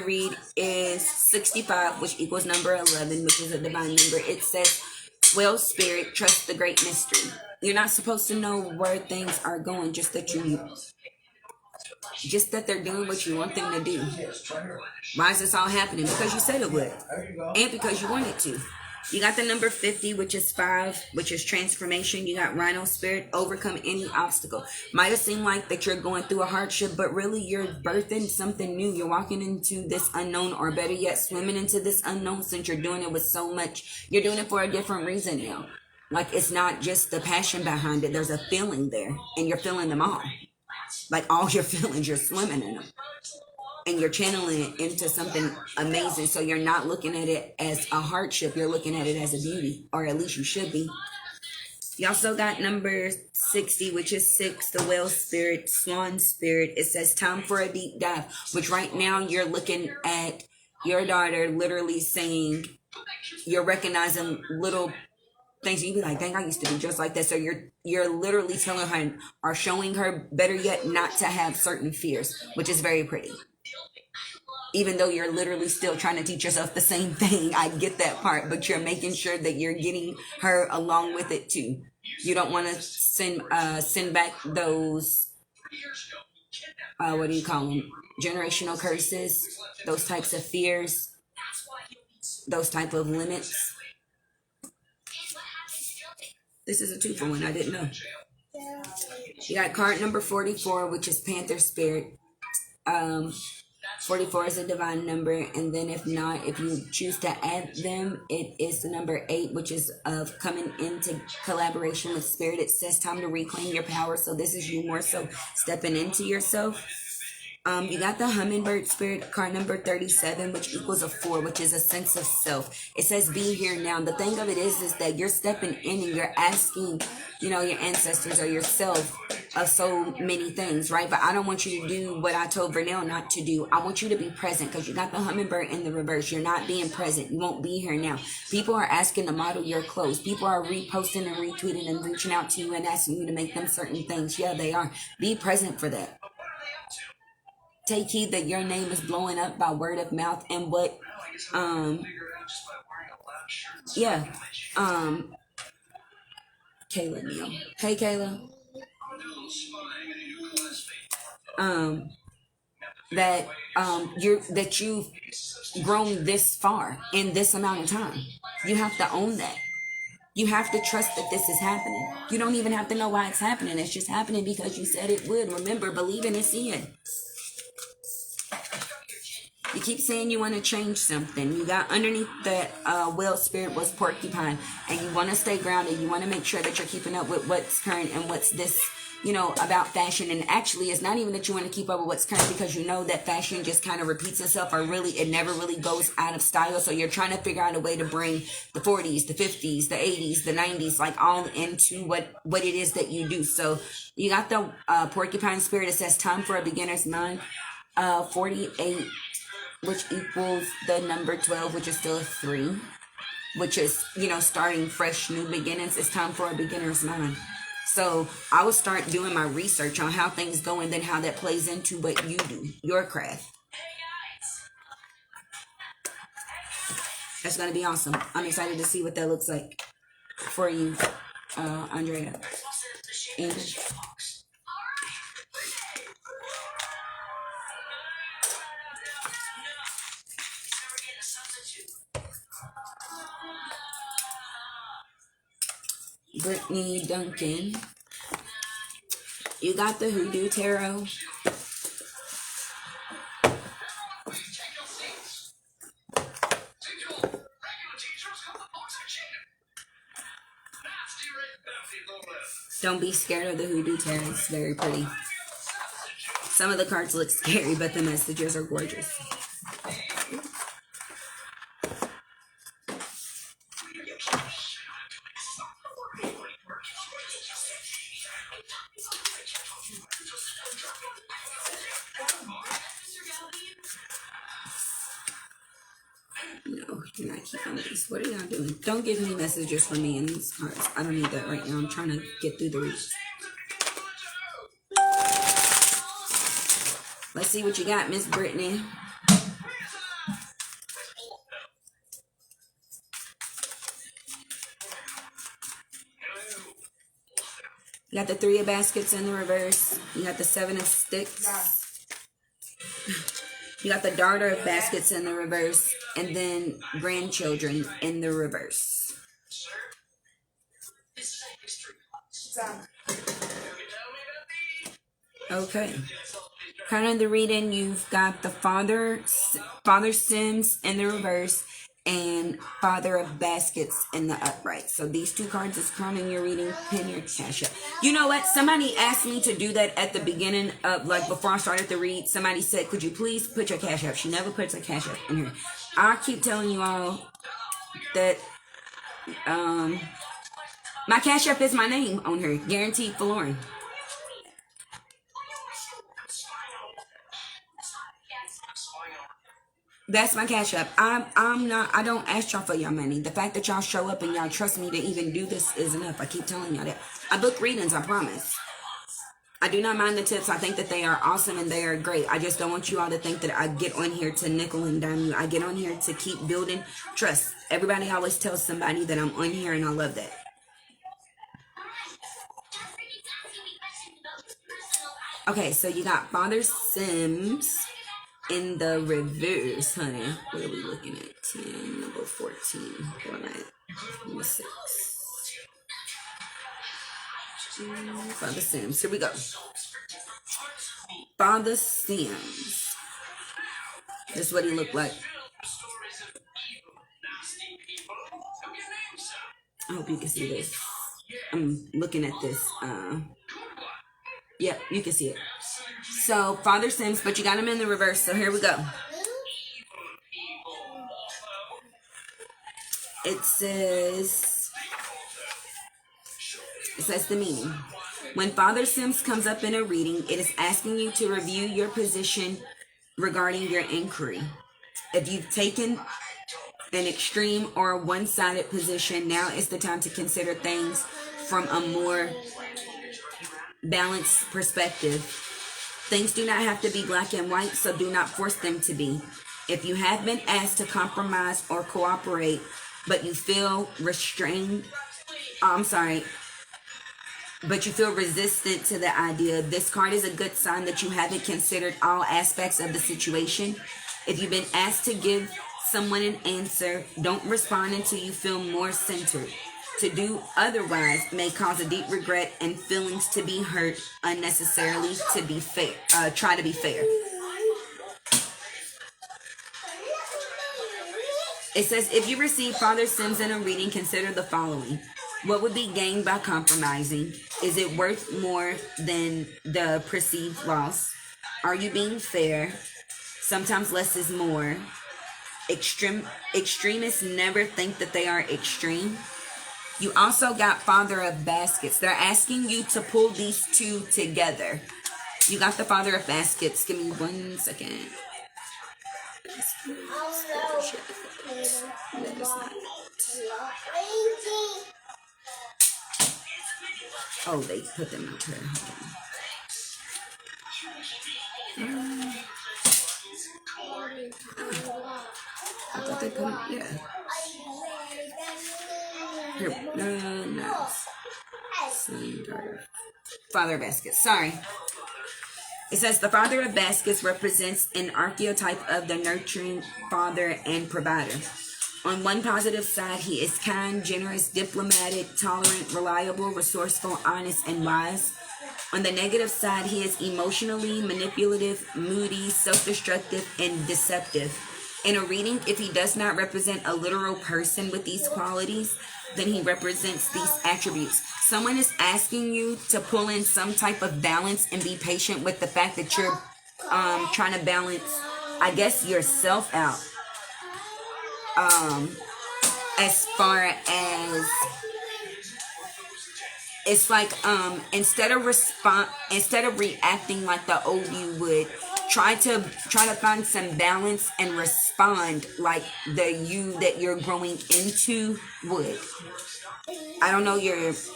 read is 65, which equals number 11, which is a divine number. It says, well, spirit, trust the great mystery. You're not supposed to know where things are going, just that they're doing what you want them to do. Why is this all happening? Because you said it would. And because you want it to. You got the number 50, which is 5, which is transformation. You got Rhino Spirit, overcome any obstacle. Might have seemed like that you're going through a hardship, but really you're birthing something new. You're walking into this unknown, or better yet, swimming into this unknown, since you're doing it with so much. You're doing it for a different reason now. Like, it's not just the passion behind it. There's a feeling there, and you're feeling them all. Like, all your feelings, you're swimming in them. And you're channeling it into something amazing. So you're not looking at it as a hardship. You're looking at it as a beauty. Or at least you should be. You also got number 60, which is 6, the whale spirit, swan spirit. It says time for a deep dive. Which right now you're looking at your daughter literally saying, you're recognizing little things. You'd be like, dang, I used to be just like that. So you're literally telling her, or showing her, better yet, not to have certain fears. Which is very pretty. Even though you're literally still trying to teach yourself the same thing. I get that part. But you're making sure that you're getting her along with it too. You don't want to send back those, what do you call them? Generational curses. Those types of fears. Those type of limits. This is a 2-for-1. I didn't know. You got card number 44, which is Panther Spirit. 44 is a divine number, and then if not, if you choose to add them, it is the number 8, which is of coming into collaboration with spirit. It says time to reclaim your power. So this is you more so stepping into yourself You got the hummingbird spirit card number 37, which equals a 4, which is a sense of self. It says be here now. The thing of it is that you're stepping in and you're asking, your ancestors or yourself of so many things, right? But I don't want you to do what I told Vernell not to do. I want you to be present, because you got the hummingbird in the reverse. You're not being present. You won't be here now. People are asking to model your clothes. People are reposting and retweeting and reaching out to you and asking you to make them certain things. Yeah, they are. Be present for that. Take heed that your name is blowing up by word of mouth, and what, Kayla Neal. Hey, Kayla. That you've grown this far in this amount of time. You have to own that. You have to trust that this is happening. You don't even have to know why it's happening. It's just happening because you said it would. Remember, believing is seeing. You keep saying you want to change something. You got underneath that whale spirit was porcupine, and you want to stay grounded. You want to make sure that you're keeping up with what's current and what's this, about fashion. And actually, it's not even that you want to keep up with what's current, because you know that fashion just kind of repeats itself, or really it never really goes out of style. So you're trying to figure out a way to bring the 40s, the 50s, the 80s, the 90s, like all into what it is that you do. So you got the porcupine spirit. It says time for a beginner's mind. 48, which equals the number 12, which is still a 3, which is, starting fresh, new beginnings. It's time for a beginner's mind. So I will start doing my research on how things go, and then how that plays into what you do, your craft. That's going to be awesome. I'm excited to see what that looks like for you, Andrea. English. Brittany Duncan. You got the Hoodoo Tarot. Don't be scared of the Hoodoo Tarot. It's very pretty. Some of the cards look scary, but the messages are gorgeous. No, you're not keeping these. What are y'all doing? Don't give me messages from me in these cards. I don't need that right now. I'm trying to get through the reads. Let's see what you got, Miss Brittany. You got the 3 of baskets in the reverse. You got the 7 of sticks. You got the daughter of baskets in the reverse. And then grandchildren in the reverse. Okay. Kind of the reading, you've got the Father Sims in the reverse, and Father of Baskets in the upright. So these 2 cards is crowning your reading. Pin your cash up. You know what? Somebody asked me to do that at the beginning of, before I started the read. Somebody said, could you please put your cash up? She never puts her cash up in here. I keep telling you all that my cash up is my name on her. Guaranteed for Lauren. That's my cash up. I don't ask y'all for your money. The fact that y'all show up and y'all trust me to even do this is enough. I keep telling y'all that. I book readings, I promise. I do not mind the tips. I think that they are awesome and they are great. I just don't want you all to think that I get on here to nickel and dime you. I get on here to keep building trust. Everybody always tells somebody that I'm on here, and I love that. Okay, so you got Father Sims in the reverse, honey. What are we looking at? 10, number 14. What am I at? Number 6. Father Sims. Here we go. Father Sims. This is what he looked like. I hope you can see this. I'm looking at this. Yeah, you can see it. So, Father Sims, but you got him in the reverse. So, here we go. It says the meaning. When Father Sims comes up in a reading, it is asking you to review your position regarding your inquiry. If you've taken an extreme or one-sided position, now is the time to consider things from a more balanced perspective. Things do not have to be black and white, so do not force them to be. If you have been asked to compromise or cooperate, but you feel but you feel resistant to the idea, this card is a good sign that you haven't considered all aspects of the situation. If you've been asked to give someone an answer, don't respond until you feel more centered. To do otherwise may cause a deep regret and feelings to be hurt unnecessarily. To be fair, try to be fair. It says, if you receive Father Sims in a reading, consider the following. What would be gained by compromising? Is it worth more than the perceived loss? Are you being fair? Sometimes less is more. Extremists never think that they are extreme. You also got Father of Baskets. They're asking you to pull these two together. You got the Father of Baskets. Give me 1 second. Oh, they put them out here. I thought they put them, yeah. Here, no. Father of Baskets. Sorry. It says the Father of Baskets represents an archetype of the nurturing father and provider. On one positive side, he is kind, generous, diplomatic, tolerant, reliable, resourceful, honest, and wise. On the negative side, he is emotionally manipulative, moody, self-destructive, and deceptive. In a reading, if he does not represent a literal person with these qualities, then he represents these attributes. Someone is asking you to pull in some type of balance and be patient with the fact that you're trying to balance, I guess, yourself out. As far as it's like instead of reacting like the old you would, try to find some balance and respond like the you that you're growing into would. I don't know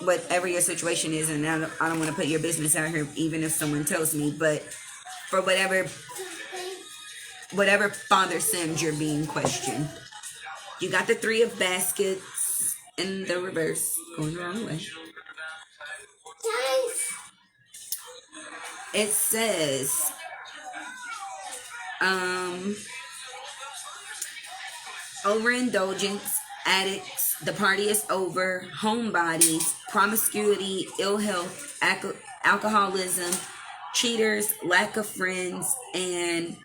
whatever your situation is, and I don't want to put your business out here even if someone tells me, but for whatever Father Sims you're being questioned. You got the Three of Baskets in the reverse, going the wrong way. It says, overindulgence, addicts, the party is over, homebodies, promiscuity, ill health, alcoholism, cheaters, lack of friends, and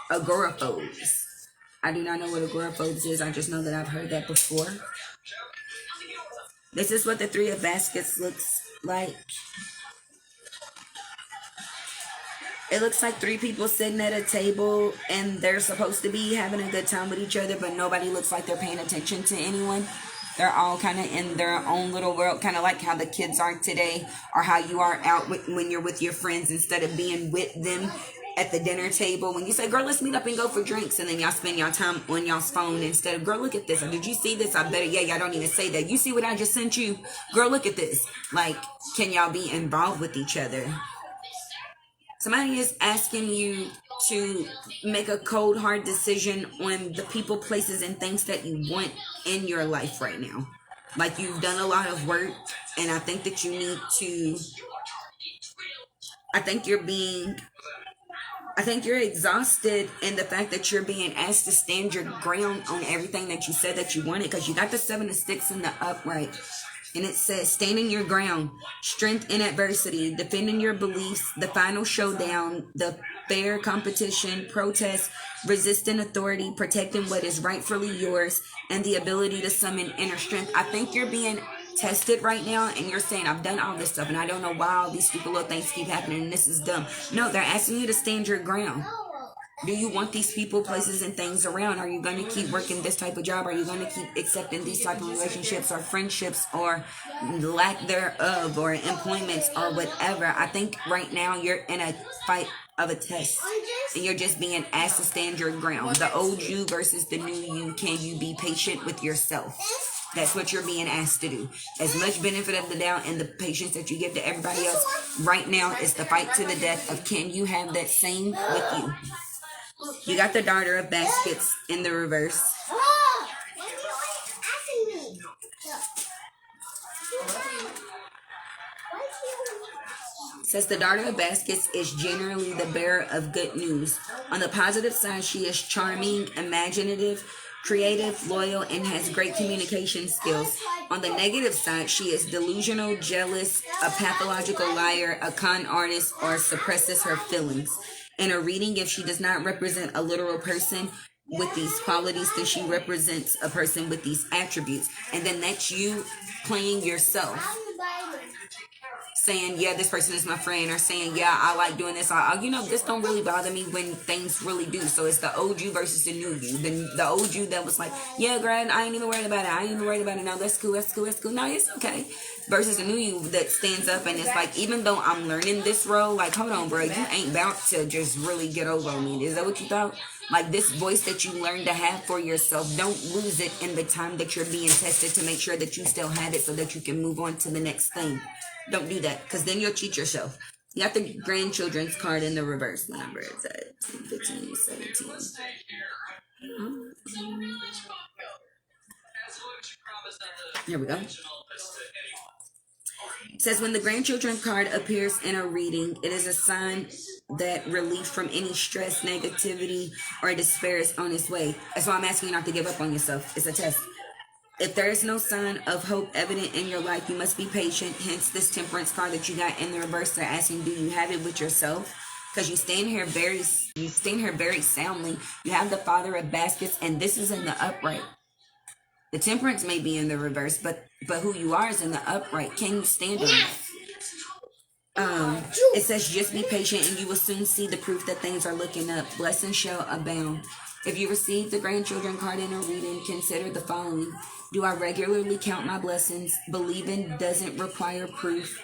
agoraphobes. I do not know what agoraphobes is. I just know that I've heard that before. This is what the Three of Baskets looks like. It looks like three people sitting at a table and they're supposed to be having a good time with each other, but nobody looks like they're paying attention to anyone. They're all kind of in their own little world, kind of like how the kids are today, or how you are out when you're with your friends instead of being with them at the dinner table. When you say, girl, let's meet up and go for drinks, and then y'all spend y'all time on y'all's phone instead of, girl, look at this. Or, did you see this? I better, yeah, y'all don't even say that. You see what I just sent you? Girl, look at this. Like, can y'all be involved with each other? Somebody is asking you to make a cold, hard decision on the people, places, and things that you want in your life right now. Like, you've done a lot of work, and I think that you need to, I think you're exhausted in the fact that you're being asked to stand your ground on everything that you said that you wanted, because you got the Seven of Sticks in the upright. And it says, standing your ground, strength in adversity, defending your beliefs, the final showdown, the fair competition, protest, resisting authority, protecting what is rightfully yours, and the ability to summon inner strength. I think you're being tested right now, and you're saying, I've done all this stuff and I don't know why all these stupid little things keep happening and this is dumb. No, they're asking you to stand your ground. Do you want these people, places, and things around? Are you going to keep working this type of job? Are you going to keep accepting these type of relationships or friendships or lack thereof or employments or whatever? I think right now you're in a fight of a test and you're just being asked to stand your ground. The old you versus the new you. Can you be patient with yourself? That's what you're being asked to do. As much benefit of the doubt and the patience that you give to everybody else, right now is the fight to the death of can you have that same with you? You got the Daughter of Baskets in the reverse. Says the Daughter of Baskets is generally the bearer of good news. On the positive side, she is charming, imaginative, creative, loyal, and has great communication skills. On the negative side, she is delusional, jealous, a pathological liar, a con artist, or suppresses her feelings. In a reading, if she does not represent a literal person with these qualities, then she represents a person with these attributes. And then that's you playing yourself. Saying, yeah, this person is my friend, or saying, yeah, I like doing this. This don't really bother me when things really do. So it's the old you versus the new you. The old you that was like, yeah, Grant, I ain't even worried about it. No, that's cool. No, it's okay. Versus the new you that stands up and it's like, even though I'm learning this role, like, hold on, bro, you ain't about to just really get over on me. Is that what you thought? Like, this voice that you learn to have for yourself, don't lose it in the time that you're being tested to make sure that you still have it so that you can move on to the next thing. Don't do that, because then you'll cheat yourself. You got the grandchildren's card in the reverse. What number is that? 15, 17. Here we go. It says, when the grandchildren card appears in a reading, it is a sign that relief from any stress, negativity, or despair is on its way. That's why I'm asking you not to give up on yourself. It's a test. If there is no sign of hope evident in your life, you must be patient. Hence, this temperance card that you got in the reverse, they're asking, do you have it with yourself? Because you stand here very soundly. You have the Father of Baskets, and this is in the upright. The temperance may be in the reverse, but who you are is in the upright. Can you stand on that? It says, just be patient, and you will soon see the proof that things are looking up. Blessings shall abound. If you receive the grandchildren card in a reading, consider the following. Do I regularly count my blessings? Believing doesn't require proof.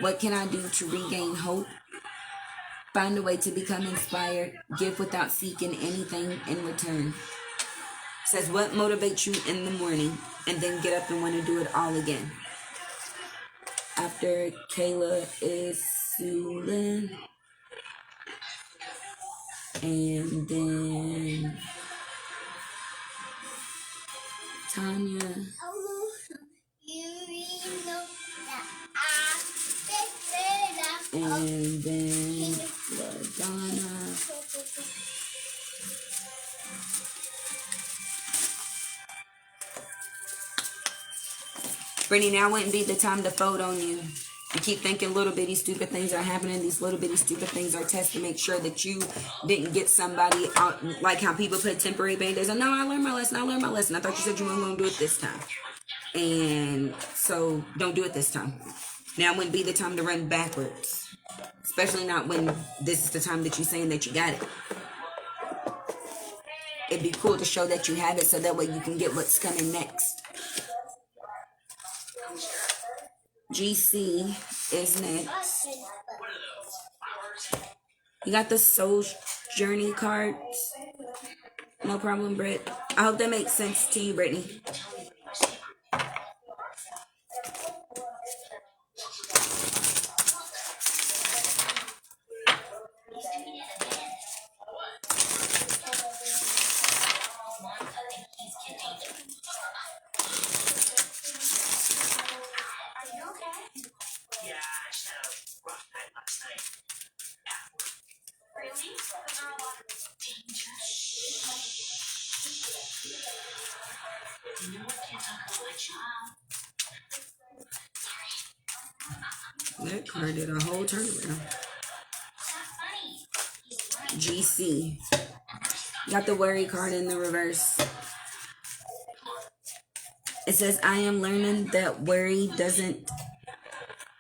What can I do to regain hope? Find a way to become inspired. Give without seeking anything in return. It says, what motivates you in the morning? And then get up and want to do it all again. After Kayla is Sulin. And then Tanya. And then Donna. Brittany, now wouldn't be the time to fold on you. You keep thinking little bitty stupid things are happening. These little bitty stupid things are tests to make sure that you didn't get somebody out, like how people put temporary band-aids on. No, I learned my lesson. I thought you said you weren't going to do it this time. And so don't do it this time. Now wouldn't be the time to run backwards. Especially not when this is the time that you're saying that you got it. It'd be cool to show that you have it so that way you can get what's coming next. GC is next. You got the Soul Journey cards. No problem, Britt. I hope that makes sense to you, Brittany. That card did a whole turnaround. GC. Got the worry card in the reverse. It says, I am learning that worry doesn't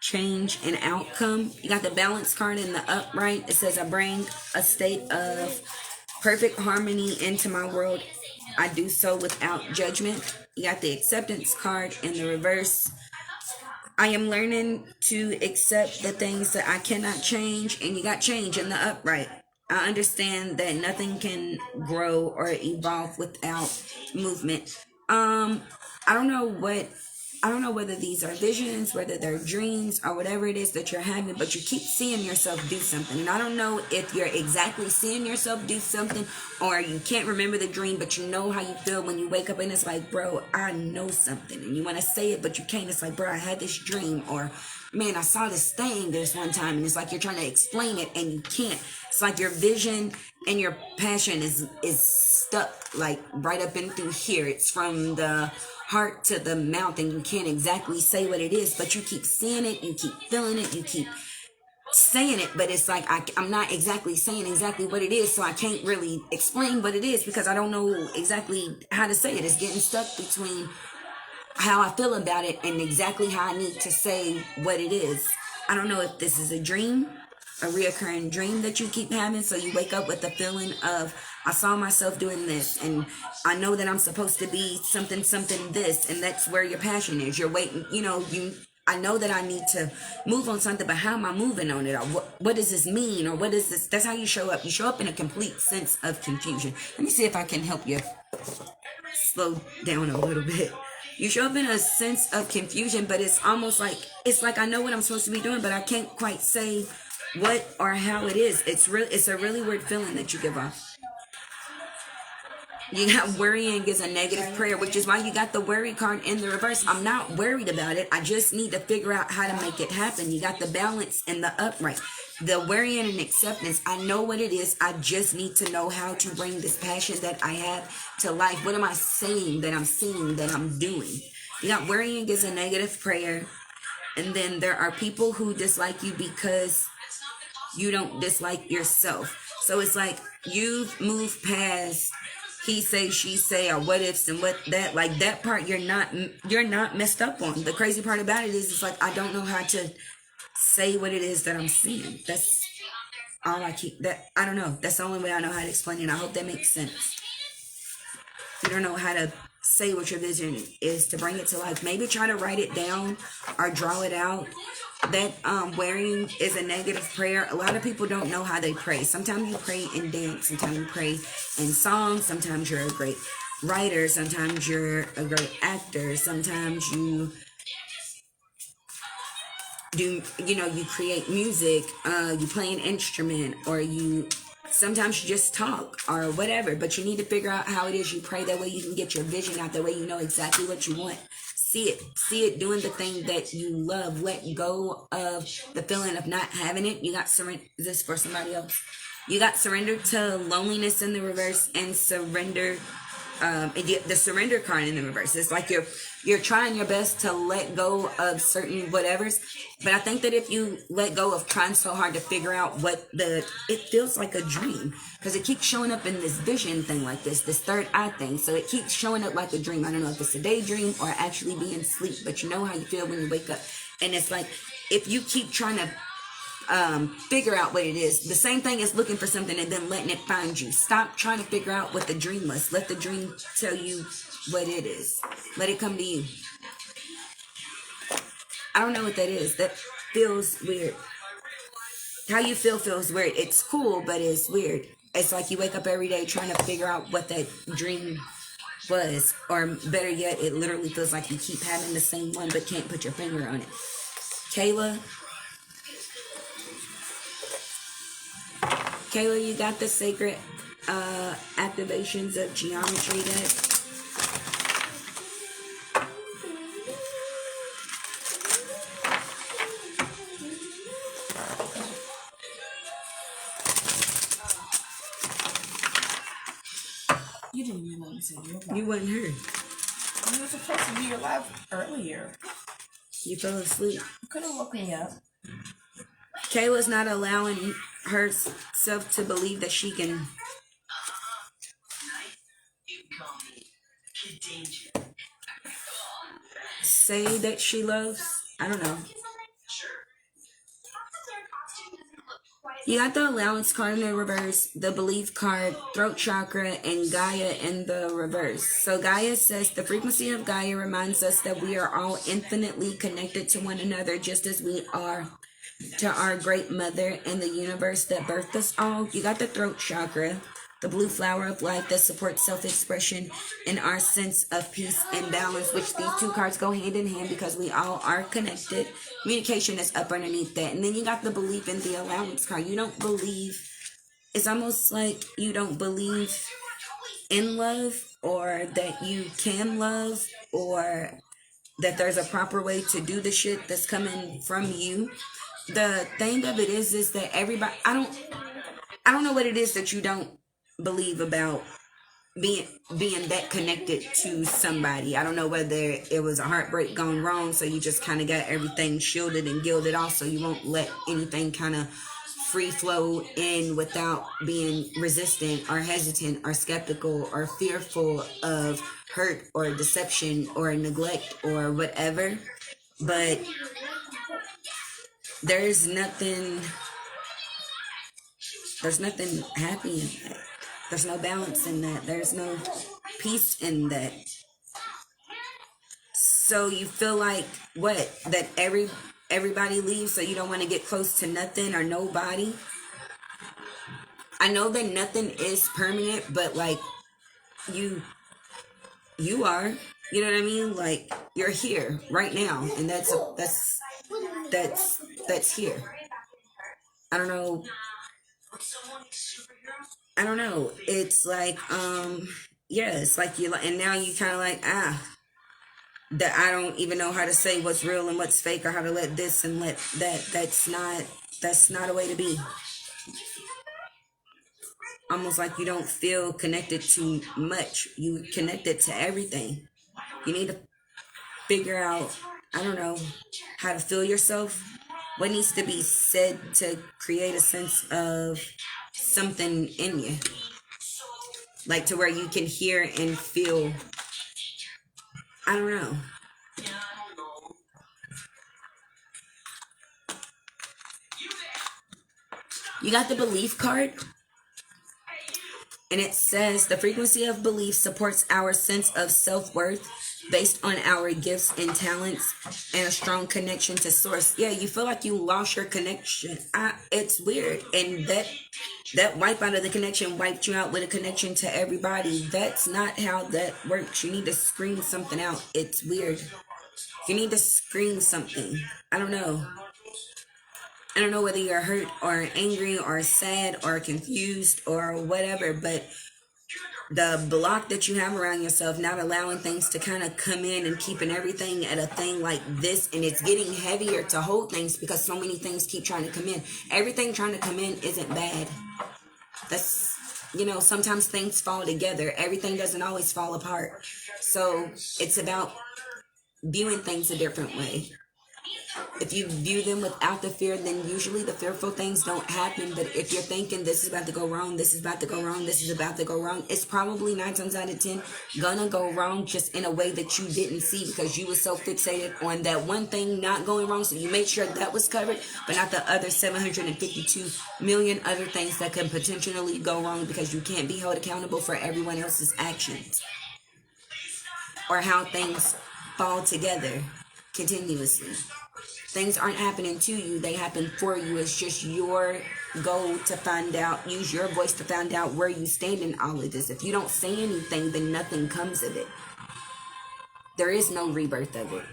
change an outcome. You got the balance card in the upright. It says, I bring a state of perfect harmony into my world. I do so without judgment. You got the acceptance card in the reverse. I am learning to accept the things that I cannot change. And you got change in the upright. I understand that nothing can grow or evolve without movement. I don't know whether these are visions, whether they're dreams, or whatever it is that you're having, but you keep seeing yourself do something. And I don't know if you're exactly seeing yourself do something, or you can't remember the dream, but you know how you feel when you wake up and it's like, bro, I know something. And you want to say it, but you can't. It's like, bro, I had this dream, or man, I saw this thing this one time, and it's like you're trying to explain it and you can't. It's like your vision and your passion is stuck like right up in through here. It's from the heart to the mouth, and you can't exactly say what it is, but you keep seeing it, you keep feeling it, you keep saying it, but it's like I'm not exactly saying exactly what it is, so I can't really explain what it is because I don't know exactly how to say it. It's getting stuck between how I feel about it and exactly how I need to say what it is. I don't know if this is a dream, a reoccurring dream that you keep having, so you wake up with the feeling of, I saw myself doing this, and I know that I'm supposed to be something this, and that's where your passion is. You're waiting, I know that I need to move on something, but how am I moving on it? Or what does this mean? Or what is this? That's how you show up. You show up in a complete sense of confusion. Let me see if I can help you slow down a little bit. You show up in a sense of confusion, but it's almost like, I know what I'm supposed to be doing, but I can't quite say what or how it is. It's a really weird feeling that you give off. You got worrying is a negative prayer, which is why you got the worry card in the reverse. I'm not worried about it. I just need to figure out how to make it happen. You got the balance in the upright. The worrying and acceptance, I know what it is. I just need to know how to bring this passion that I have to life. What am I saying that I'm seeing that I'm doing? You got worrying is a negative prayer. And then there are people who dislike you because you don't dislike yourself. So it's like you've moved past he say, she say, or what ifs and what that, like that part you're not messed up on. The crazy part about it is it's like I don't know how to say what it is that I'm seeing. That's all I don't know. That's the only way I know how to explain it. I hope that makes sense. You don't know how to say what your vision is to bring it to life. Maybe try to write it down or draw it out. That wearing is a negative prayer. A lot of people don't know how they pray. Sometimes you pray in dance. Sometimes you pray in songs. Sometimes you're a great writer. Sometimes you're a great actor. Sometimes you do, you create music. You play an instrument, or sometimes you just talk or whatever. But you need to figure out how it is you pray. That way you can get your vision out. That way you know exactly what you want. See it doing the thing that you love. Let go of the feeling of not having it. You got surrender. Is this for somebody else? You got surrender to loneliness in the reverse, and surrender. The surrender card in the reverse. It's like you're trying your best to let go of certain whatevers. But I think that if you let go of trying so hard to figure out it feels like a dream, because it keeps showing up in this vision thing like this third eye thing. So it keeps showing up like a dream. I don't know if it's a daydream or actually being asleep, but you know how you feel when you wake up. And it's like, if you keep trying to figure out what it is, the same thing as looking for something and then letting it find you. Stop trying to figure out what the dream was. Let the dream tell you what it is. Let it come to you. I don't know what that is. That feels weird. How you feel feels weird. It's cool, but it's weird. It's like you wake up every day trying to figure out what that dream was, or better yet, it literally feels like you keep having the same one but can't put your finger on it. Kayla, you got the sacred activations of geometry deck. You didn't even let me say your life. You wasn't here. You were supposed to be alive earlier. You fell asleep. You could have woke me up. Kayla's not allowing herself to believe that she can. say that she loves. I don't know. You got the allowance card in the reverse, the belief card, throat chakra, and Gaia in the reverse. So Gaia says the frequency of Gaia reminds us that we are all infinitely connected to one another, just as we are to our great mother and the universe that birthed us all. You got the throat chakra, the blue flower of life that supports self-expression and our sense of peace and balance, which these two cards go hand in hand because we all are connected. Communication is up underneath that. And then you got the belief in the allowance card. You don't believe, it's almost like you don't believe in love, or that you can love, or that there's a proper way to do the shit that's coming from you. The thing of it is that everybody, I don't know what it is that you don't believe about being that connected to somebody. I don't know whether it was a heartbreak gone wrong, so you just kind of got everything shielded and gilded off, so you won't let anything kind of free flow in without being resistant or hesitant or skeptical or fearful of hurt or deception or neglect or whatever. But there's nothing happy in that. There's no balance in that. There's no peace in that. So you feel like what? That everybody leaves, so you don't want to get close to nothing or nobody. I know that nothing is permanent, but like you are. You know what I mean? Like you're here right now, and that's here. I don't know. It's like yeah, it's like you, and now you kind of like that I don't even know how to say what's real and what's fake, or how to let this and let that. That's not a way to be. Almost like you don't feel connected to much. You connected to everything. You need to figure out, I don't know, how to feel yourself. What needs to be said to create a sense of something in you, like to where you can hear and feel. I don't know. You got the belief card, and it says the frequency of belief supports our sense of self-worth based on our gifts and talents and a strong connection to source. Yeah, you feel like you lost your connection. It's weird. And that wipe out of the connection wiped you out with a connection to everybody. That's not how that works. You need to scream something out. It's weird. You need to scream something. I don't know. I don't know whether you're hurt or angry or sad or confused or whatever, but the block that you have around yourself, not allowing things to kind of come in and keeping everything at a thing like this, and it's getting heavier to hold things because so many things keep trying to come in. Everything trying to come in isn't bad. That's, sometimes things fall together. Everything doesn't always fall apart. So it's about viewing things a different way. If you view them without the fear, then usually the fearful things don't happen. But if you're thinking this is about to go wrong, this is about to go wrong, this is about to go wrong, it's probably 9 times out of 10 gonna go wrong, just in a way that you didn't see because you were so fixated on that one thing not going wrong. So you made sure that was covered, but not the other 752 million other things that can potentially go wrong because you can't be held accountable for everyone else's actions or how things fall together continuously. Things aren't happening to you, they happen for you. It's just your goal to find out, use your voice to find out where you stand in all of this. If you don't say anything, then nothing comes of it. There is no rebirth of it.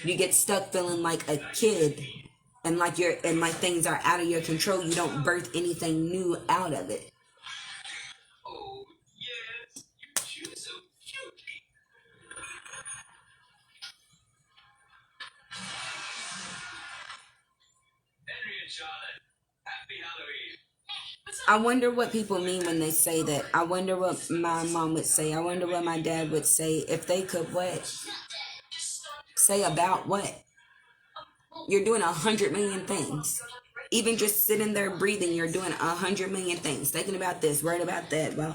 You get stuck feeling like a kid and like things are out of your control. You don't birth anything new out of it. I wonder what people mean when they say that. I wonder what my mom would say. I wonder what my dad would say if they could what? Say about what? You're doing 100 million things. Even just sitting there breathing, you're doing 100 million things. Thinking about this, worried about that, well,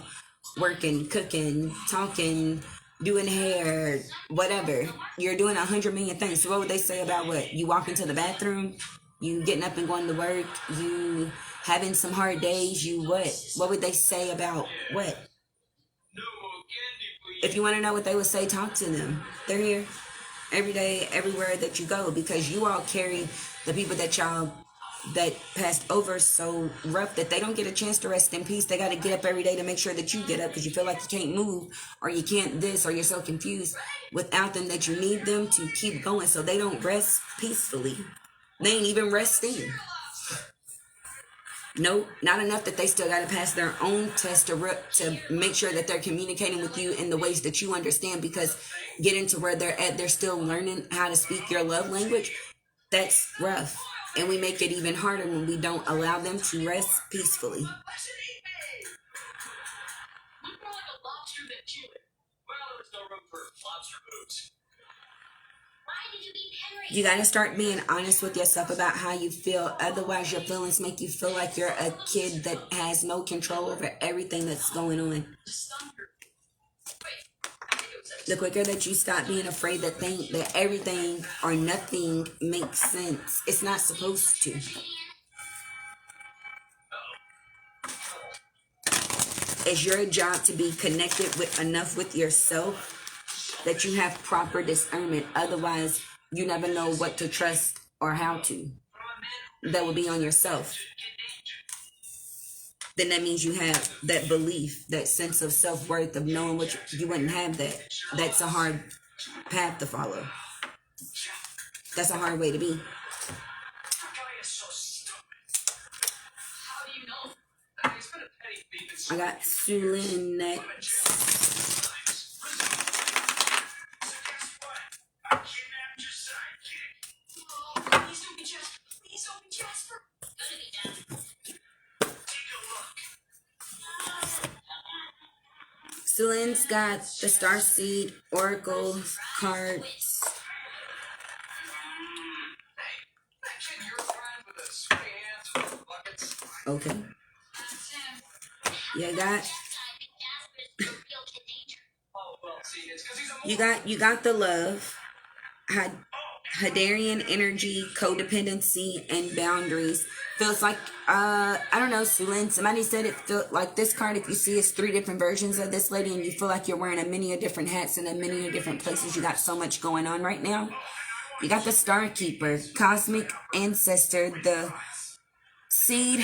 working, cooking, talking, doing hair, whatever. You're doing 100 million things. So what would they say about what? You walk into the bathroom, you getting up and going to work, you having some hard days, you what? What would they say about what? If you want to know what they would say, talk to them. They're here every day, everywhere that you go, because you all carry the people that y'all that passed over so rough that they don't get a chance to rest in peace. They got to get up every day to make sure that you get up because you feel like you can't move or you can't this or you're so confused without them that you need them to keep going so they don't rest peacefully. They ain't even resting. No, not enough that they still got to pass their own test to make sure that they're communicating with you in the ways that you understand, because getting to where they're at, they're still learning how to speak your love language. That's rough. And we make it even harder when we don't allow them to rest peacefully. You got to start being honest with yourself about how you feel. Otherwise, your feelings make you feel like you're a kid that has no control over everything that's going on. The quicker that you stop being afraid to think that everything or nothing makes sense, it's not supposed to. It's your job to be connected with enough with yourself that you have proper discernment. Otherwise, you never know what to trust or how to. That will be on yourself. Then that means you have that belief, that sense of self-worth of knowing what you wouldn't have that. That's a hard path to follow. That's a hard way to be. I got Sulin next. Sulin's got the Starseed Oracle cards. Okay. You got the love, Hadarian energy, codependency, and boundaries. Feels like I don't know, Sulin. Somebody said it felt like this card. If you see, it's 3 different versions of this lady, and you feel like you're wearing a many of different hats and a many of different places. You got so much going on right now. You got the Star Keeper, cosmic ancestor, the seed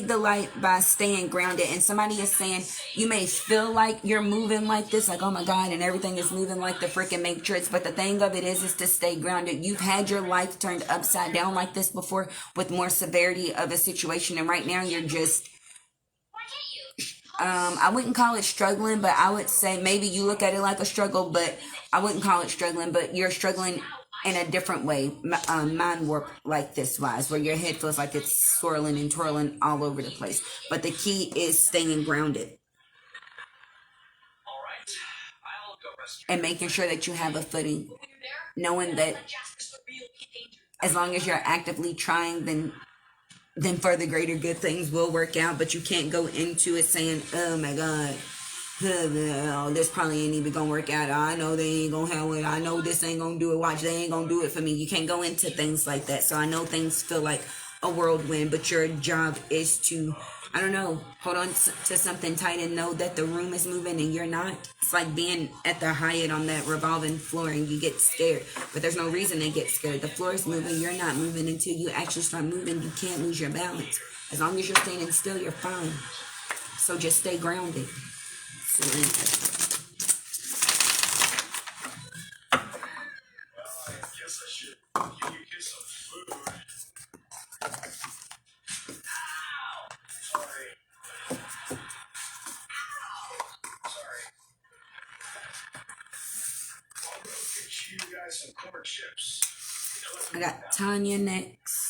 the light by staying grounded. And somebody is saying you may feel like you're moving like this, like, oh my God, and everything is moving like the freaking Matrix. But the thing of it is to stay grounded. You've had your life turned upside down like this before with more severity of a situation. And right now you're just, I wouldn't call it struggling, but I would say maybe you look at it like a struggle, but I wouldn't call it struggling, but you're struggling in a different way, mind warp like this wise, where your head feels like it's swirling and twirling all over the place. But the key is staying grounded and making sure that you have a footing, knowing that as long as you're actively trying, then further greater good things will work out. But you can't go into it saying, oh my God, this probably ain't even gonna work out. I know they ain't gonna have it. I know this ain't gonna do it. Watch, they ain't gonna do it for me. You can't go into things like that. So I know things feel like a whirlwind, but your job is to, I don't know, hold on to something tight and know that the room is moving and you're not. It's like being at the Hyatt on that revolving floor and you get scared, but there's no reason to get scared. The floor is moving. You're not moving until you actually start moving. You can't lose your balance. As long as you're standing still, you're fine. So just stay grounded. I guess I should give you some food. Sorry. I'll go get you guys some corn chips. I got Tanya next.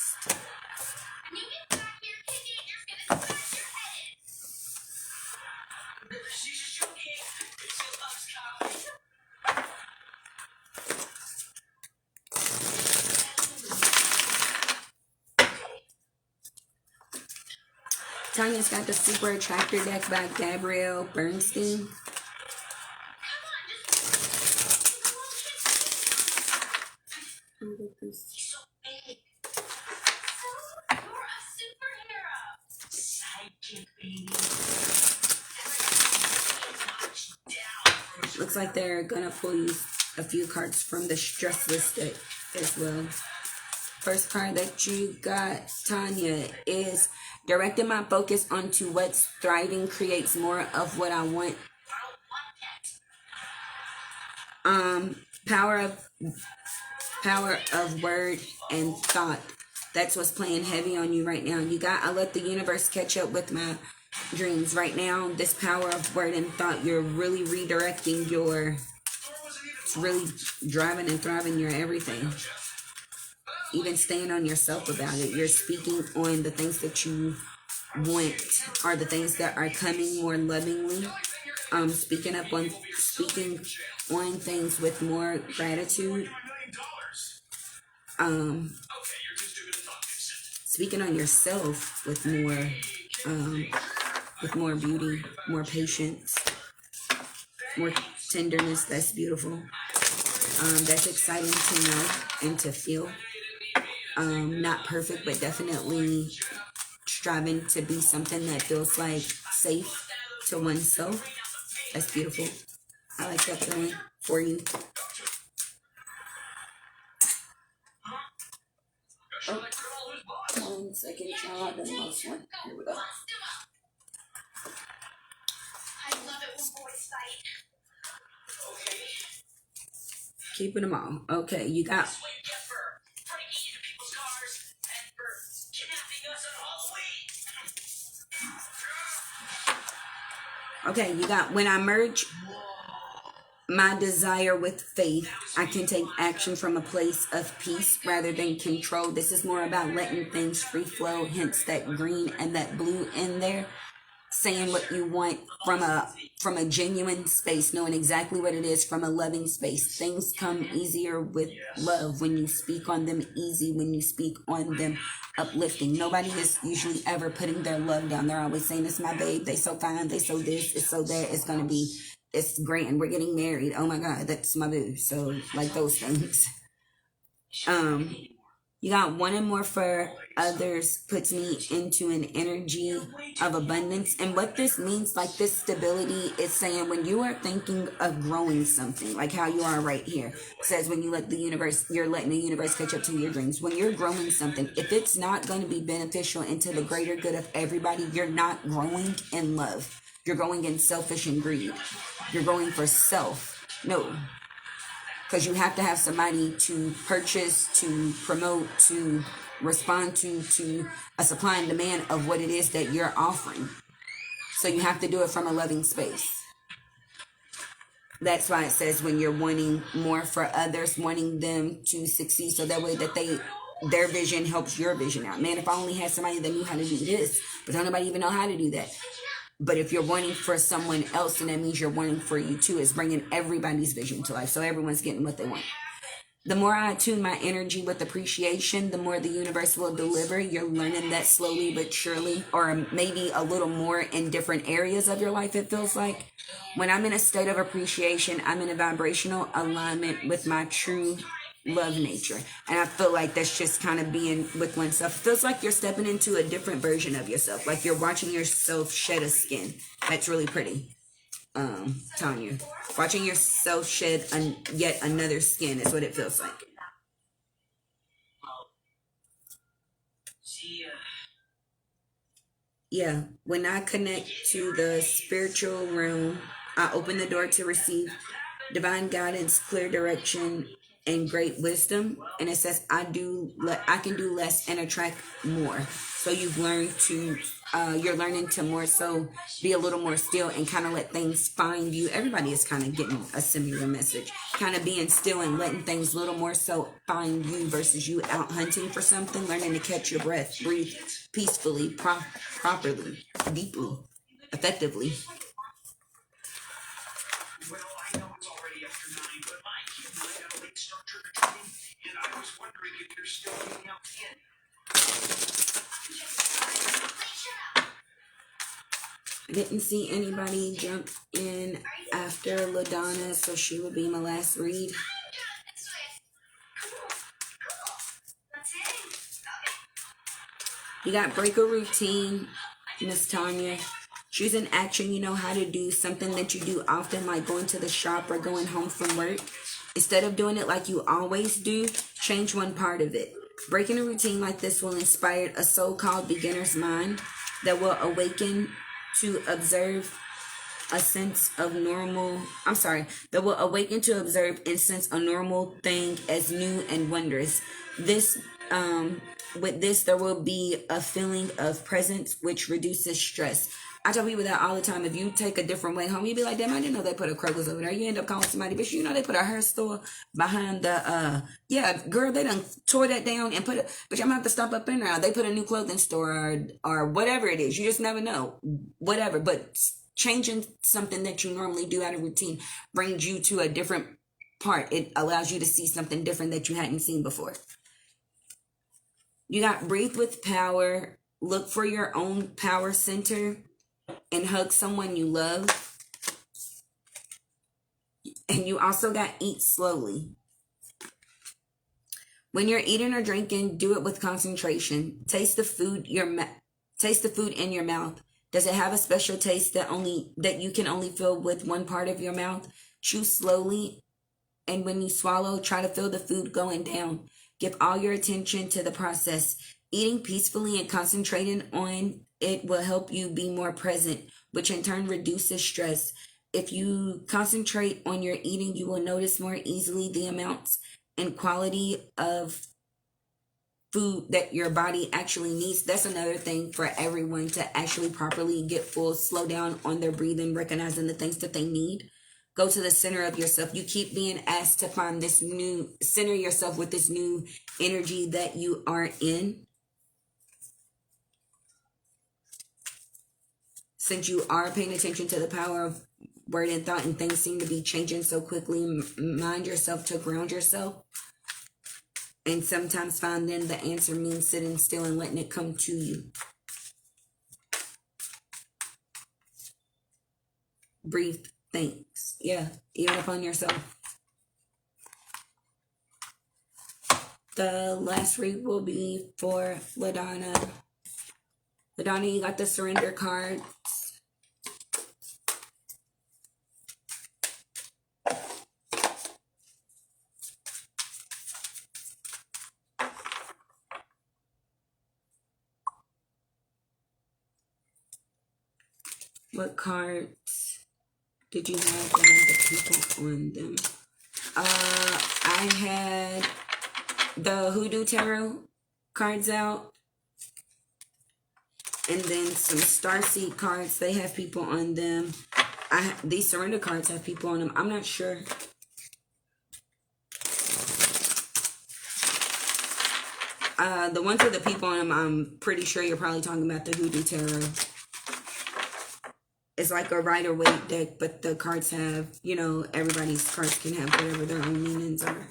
Tanya's got the Super Attractor deck by Gabrielle Bernstein. Looks like they're gonna pull you a few cards from the stress list deck as well. First card that you got, Tanya, is directing my focus onto what's thriving creates more of what I want. Power of word and thought. That's what's playing heavy on you right now. You got, I let the universe catch up with my dreams right now. This power of word and thought, you're really redirecting your, it's really driving and thriving your everything. Even staying on yourself about it. You're speaking on the things that you want, are the things that are coming more lovingly. Speaking on things with more gratitude. Speaking on yourself with more beauty, more patience, more tenderness. That's beautiful. That's exciting to know and to feel. Not perfect, but definitely striving to be something that feels like safe to oneself. That's beautiful. I like that feeling for you. Oh, 1 second, y'all. The most one. Here we go. I love it when boys fight. Okay. Keeping them all. Okay, you got. Okay, you got, when I merge my desire with faith, I can take action from a place of peace rather than control. This is more about letting things free flow, hence that green and that blue in there. Saying what you want from a genuine space, knowing exactly what it is from a loving space. Things come easier with love when you speak on them, easy when you speak on them, uplifting. Nobody is usually ever putting their love down. They're always saying, it's my babe, they so fine, they so this, it's so that, it's great, and we're getting married. Oh my God, that's my boo. So like those things. You got one and more for others puts me into an energy of abundance. And what this means, like this stability, is saying when you are thinking of growing something, like how you are right here, it says when you let the universe, you're letting the universe catch up to your dreams. When you're growing something, if it's not going to be beneficial into the greater good of everybody, you're not growing in love. You're growing in selfish and greed. You're growing for self. No. Because you have to have somebody to purchase, to promote, to respond to a supply and demand of what it is that you're offering. So you have to do it from a loving space. That's why it says when you're wanting more for others, wanting them to succeed, so that way that their vision helps your vision out. Man, if I only had somebody that knew how to do this, but don't nobody even know how to do that. But if you're wanting for someone else, then that means you're wanting for you too. It's bringing everybody's vision to life. So everyone's getting what they want. The more I attune my energy with appreciation, the more the universe will deliver. You're learning that slowly but surely, or maybe a little more in different areas of your life, it feels like. When I'm in a state of appreciation, I'm in a vibrational alignment with my true love nature. And I feel like that's just kind of being with oneself. It feels like you're stepping into a different version of yourself. Like you're watching yourself shed a skin. That's really pretty. Tanya. Watching yourself shed yet another skin is what it feels like. Yeah. When I connect to the spiritual realm, I open the door to receive divine guidance, clear direction, and great wisdom. And it says I can do less and attract more. So you've learned to you're learning to more so be a little more still and kind of let things find you. Everybody is kind of getting a similar message, kind of being still and letting things a little more so find you versus you out hunting for something. Learning to catch your breath, breathe peacefully, properly, deeply, effectively. I didn't see anybody jump in after LaDonna, so she would be my last read. You got break a routine, Miss Tanya. Choose an action you know how to do, something that you do often, like going to the shop or going home from work. Instead of doing it like you always do, change one part of it. Breaking a routine like this will inspire a so-called beginner's mind that will awaken to observe a sense of normal. That will awaken to observe and sense a normal thing as new and wondrous. With this, there will be a feeling of presence which reduces stress. I tell people that all the time. If you take a different way home, you be like, damn, I didn't know they put a Kroger's over there. You end up calling somebody, bitch, you know they put a hair store behind the, yeah, girl, they done tore that down and put it, but I'm gonna have to stop up in there. They put a new clothing store or whatever it is. You just never know. Whatever. But changing something that you normally do out of routine brings you to a different part. It allows you to see something different that you hadn't seen before. You got breathe with power, look for your own power center, and hug someone you love. And you also got eat slowly. When you're eating or drinking, do it with concentration. Taste the food in your mouth. Does it have a special taste that you can only feel with one part of your mouth? Chew slowly, and when you swallow, try to feel the food going down. Give all your attention to the process. Eating peacefully and concentrating on it will help you be more present, which in turn reduces stress. If you concentrate on your eating, you will notice more easily the amounts and quality of food that your body actually needs. That's another thing for everyone to actually properly get full, slow down on their breathing, recognizing the things that they need. Go to the center of yourself. You keep being asked to find this new, center yourself with this new energy that you are in. Since you are paying attention to the power of word and thought, and things seem to be changing so quickly, mind yourself to ground yourself. And sometimes finding the answer means sitting still and letting it come to you. Breathe. Thanks. Yeah, even upon yourself. The last read will be for LaDonna. LaDonna, you got the surrender card. What cards did you have that had the people on them? I had the Hoodoo Tarot cards out. And then some Starseed cards. They have people on them. These surrender cards have people on them. I'm not sure. The ones with the people on them, I'm pretty sure you're probably talking about the Hoodoo Tarot. It's like a Rider-Waite deck, but the cards have, you know, everybody's cards can have whatever their own meanings are.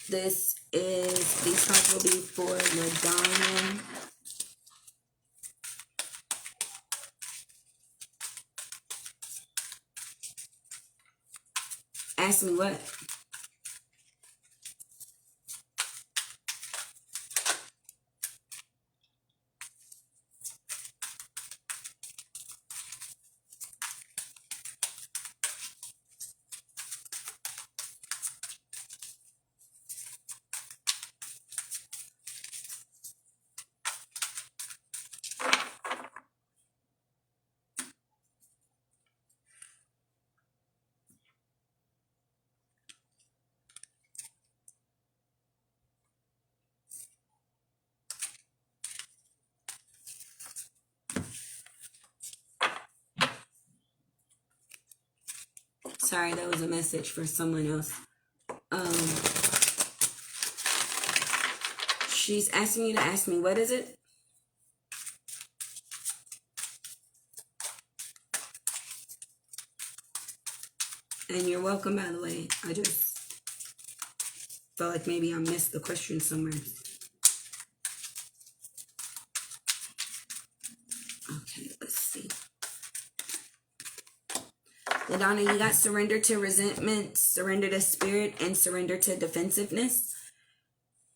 These cards will be for LaDonna. Ask me what? Sorry, that was a message for someone else. She's asking you to ask me, what is it? And you're welcome, by the way. I just felt like maybe I missed the question somewhere. Okay, let's see. LaDonna, you got surrender to resentment, surrender to spirit, and surrender to defensiveness.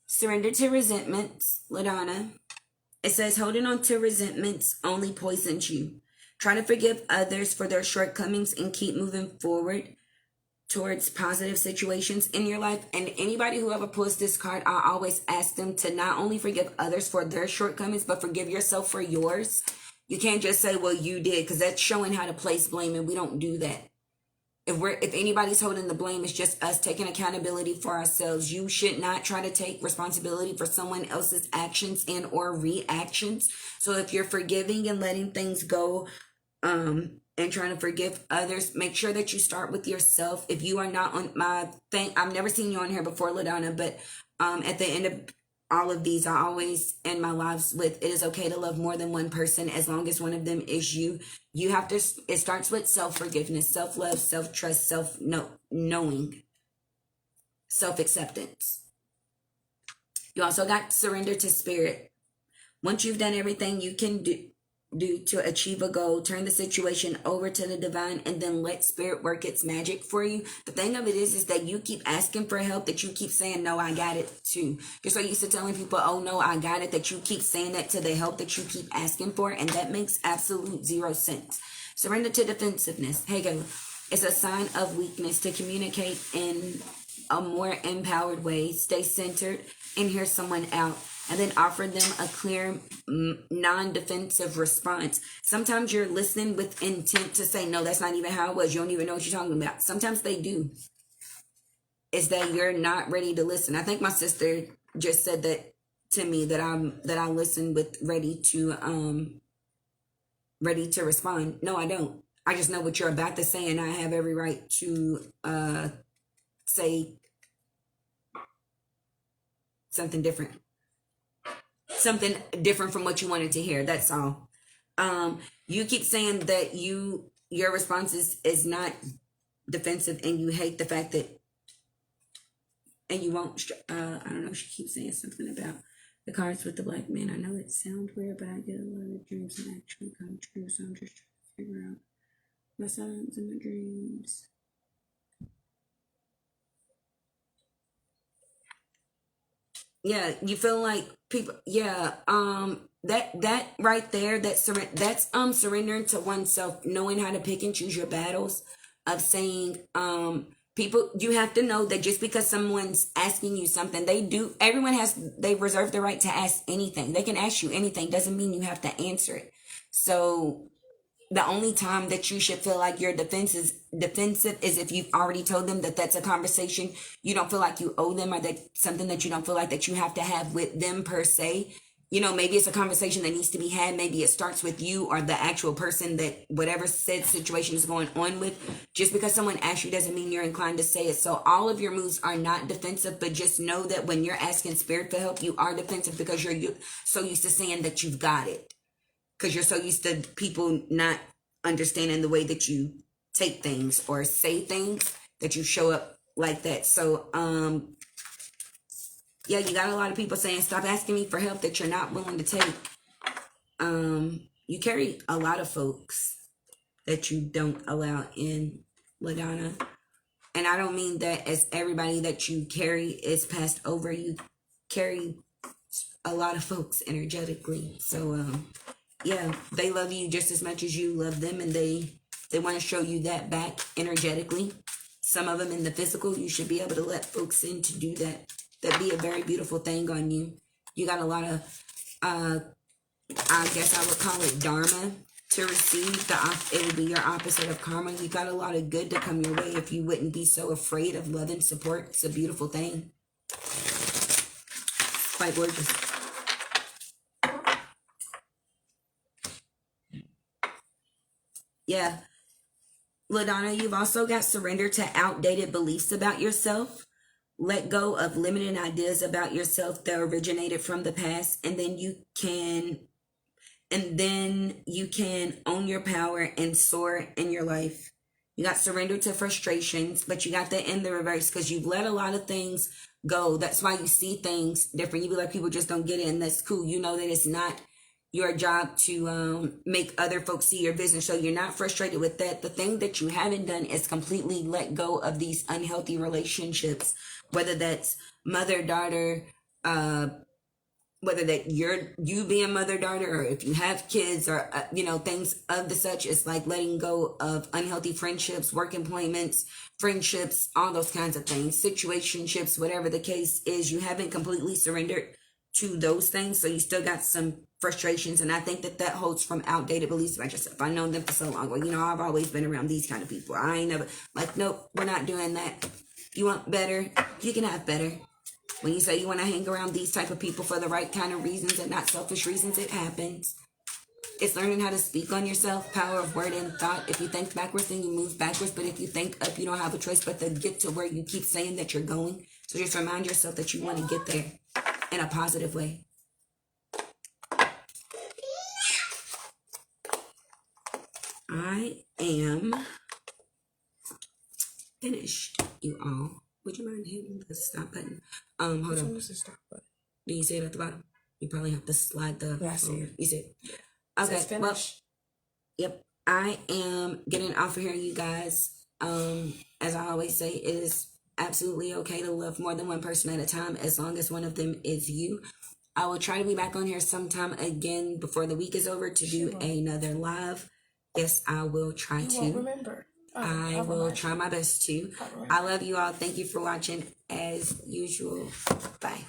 Surrender to resentment, LaDonna. It says holding on to resentments only poisons you. Try to forgive others for their shortcomings and keep moving forward towards positive situations in your life. And anybody who ever pulls this card, I always ask them to not only forgive others for their shortcomings, but forgive yourself for yours. You can't just say, well, you did, because that's showing how to place blame, and we don't do that. If anybody's holding the blame, it's just us taking accountability for ourselves. You should not try to take responsibility for someone else's actions and or reactions. So if you're forgiving and letting things go, and trying to forgive others, make sure that you start with yourself. If you are not on my thing, I've never seen you on here before, LaDonna, but at the end of all of these, I always end my lives with, it is okay to love more than one person as long as one of them is you. You have to, it starts with self-forgiveness, self-love, self-trust, self-knowing, self-acceptance. You also got surrender to spirit. Once you've done everything you can do to achieve a goal, turn the situation over to the divine, and then let spirit work its magic for you. The thing of it is that you keep asking for help, that you keep saying, no, I got it too. You're so used to telling people, oh no, I got it, that you keep saying that to the help that you keep asking for, and that makes absolute zero sense. Surrender to defensiveness. Hey, go. It's a sign of weakness to communicate in a more empowered way. Stay centered and hear someone out, and then offer them a clear, non-defensive response. Sometimes you're listening with intent to say, no, that's not even how it was. You don't even know what you're talking about. Sometimes they do. It's that you're not ready to listen. I think my sister just said that to me, that I listen with ready to respond. No, I don't. I just know what you're about to say, and I have every right to say something different. Something different from what you wanted to hear. That's all. You keep saying that your response is not defensive, and you hate the fact that, and you won't, I don't know, she keeps saying something about the cards with the black man. I know it sounds weird, but I get a lot of dreams and actually come true, so I'm just trying to figure out my signs in my dreams. Yeah, you feel like people, yeah, that right there, that's surrendering to oneself, knowing how to pick and choose your battles, of saying, people, you have to know that just because someone's asking you something, they reserve the right to ask anything. They can ask you anything, doesn't mean you have to answer it. So the only time that you should feel like you're defensive is if you've already told them that that's a conversation you don't feel like you owe them, or that something that you don't feel like that you have to have with them per se. You know, maybe it's a conversation that needs to be had. Maybe it starts with you or the actual person that whatever said situation is going on with. Just because someone asks you doesn't mean you're inclined to say it. So all of your moves are not defensive, but just know that when you're asking spirit for help, you are defensive because you're so used to saying that you've got it. Because you're so used to people not understanding the way that you take things or say things, that you show up like that. So, yeah, you got a lot of people saying, stop asking me for help that you're not willing to take. You carry a lot of folks that you don't allow in, LaDonna. And I don't mean that as everybody that you carry is passed over. You carry a lot of folks energetically. So, yeah, they love you just as much as you love them, and they want to show you that back energetically. Some of them in the physical, you should be able to let folks in to do that. That'd be a very beautiful thing on you. You got a lot of, I guess I would call it dharma to receive. It would be your opposite of karma. You got a lot of good to come your way if you wouldn't be so afraid of love and support. It's a beautiful thing. Quite gorgeous. Yeah. LaDonna, you've also got surrender to outdated beliefs about yourself. Let go of limiting ideas about yourself that originated from the past, and then you can own your power and soar in your life. You got surrender to frustrations, but you got that in the reverse because you've let a lot of things go. That's why you see things different. You be like, people just don't get it, and that's cool. You know that it's not your job to make other folks see your business, so you're not frustrated with that. The thing that you haven't done is completely let go of these unhealthy relationships, whether that's mother, daughter, whether that you being mother daughter, or if you have kids, or things of the such. It's like letting go of unhealthy friendships, work employments, friendships, all those kinds of things, situationships, whatever the case is. You haven't completely surrendered to those things, so you still got some frustrations, and I think that holds from outdated beliefs about yourself. I've known them for so long. Well, I've always been around these kind of people. I ain't never like, nope, we're not doing that. You want better, you can have better. When you say you want to hang around these type of people for the right kind of reasons and not selfish reasons, it happens. It's learning how to speak on yourself, power of word and thought. If you think backwards, then you move backwards. But if you think up, you don't have a choice but to get to where you keep saying that you're going. So just remind yourself that you want to get there in a positive way. I am finished, you all. Would you mind hitting the stop button? Hold on. What's the stop button? Do you see it at the bottom? You probably have to slide the. Yeah, I see it. You see it? Okay. Okay. Well, yep. I am getting off of here, you guys. As I always say, it is absolutely okay to love more than one person at a time, as long as one of them is you. I will try to be back on here sometime again before the week is over to do another live. Yes, I will try You to. won't remember. I will try my best to. I love you all. Thank you for watching as usual. Bye.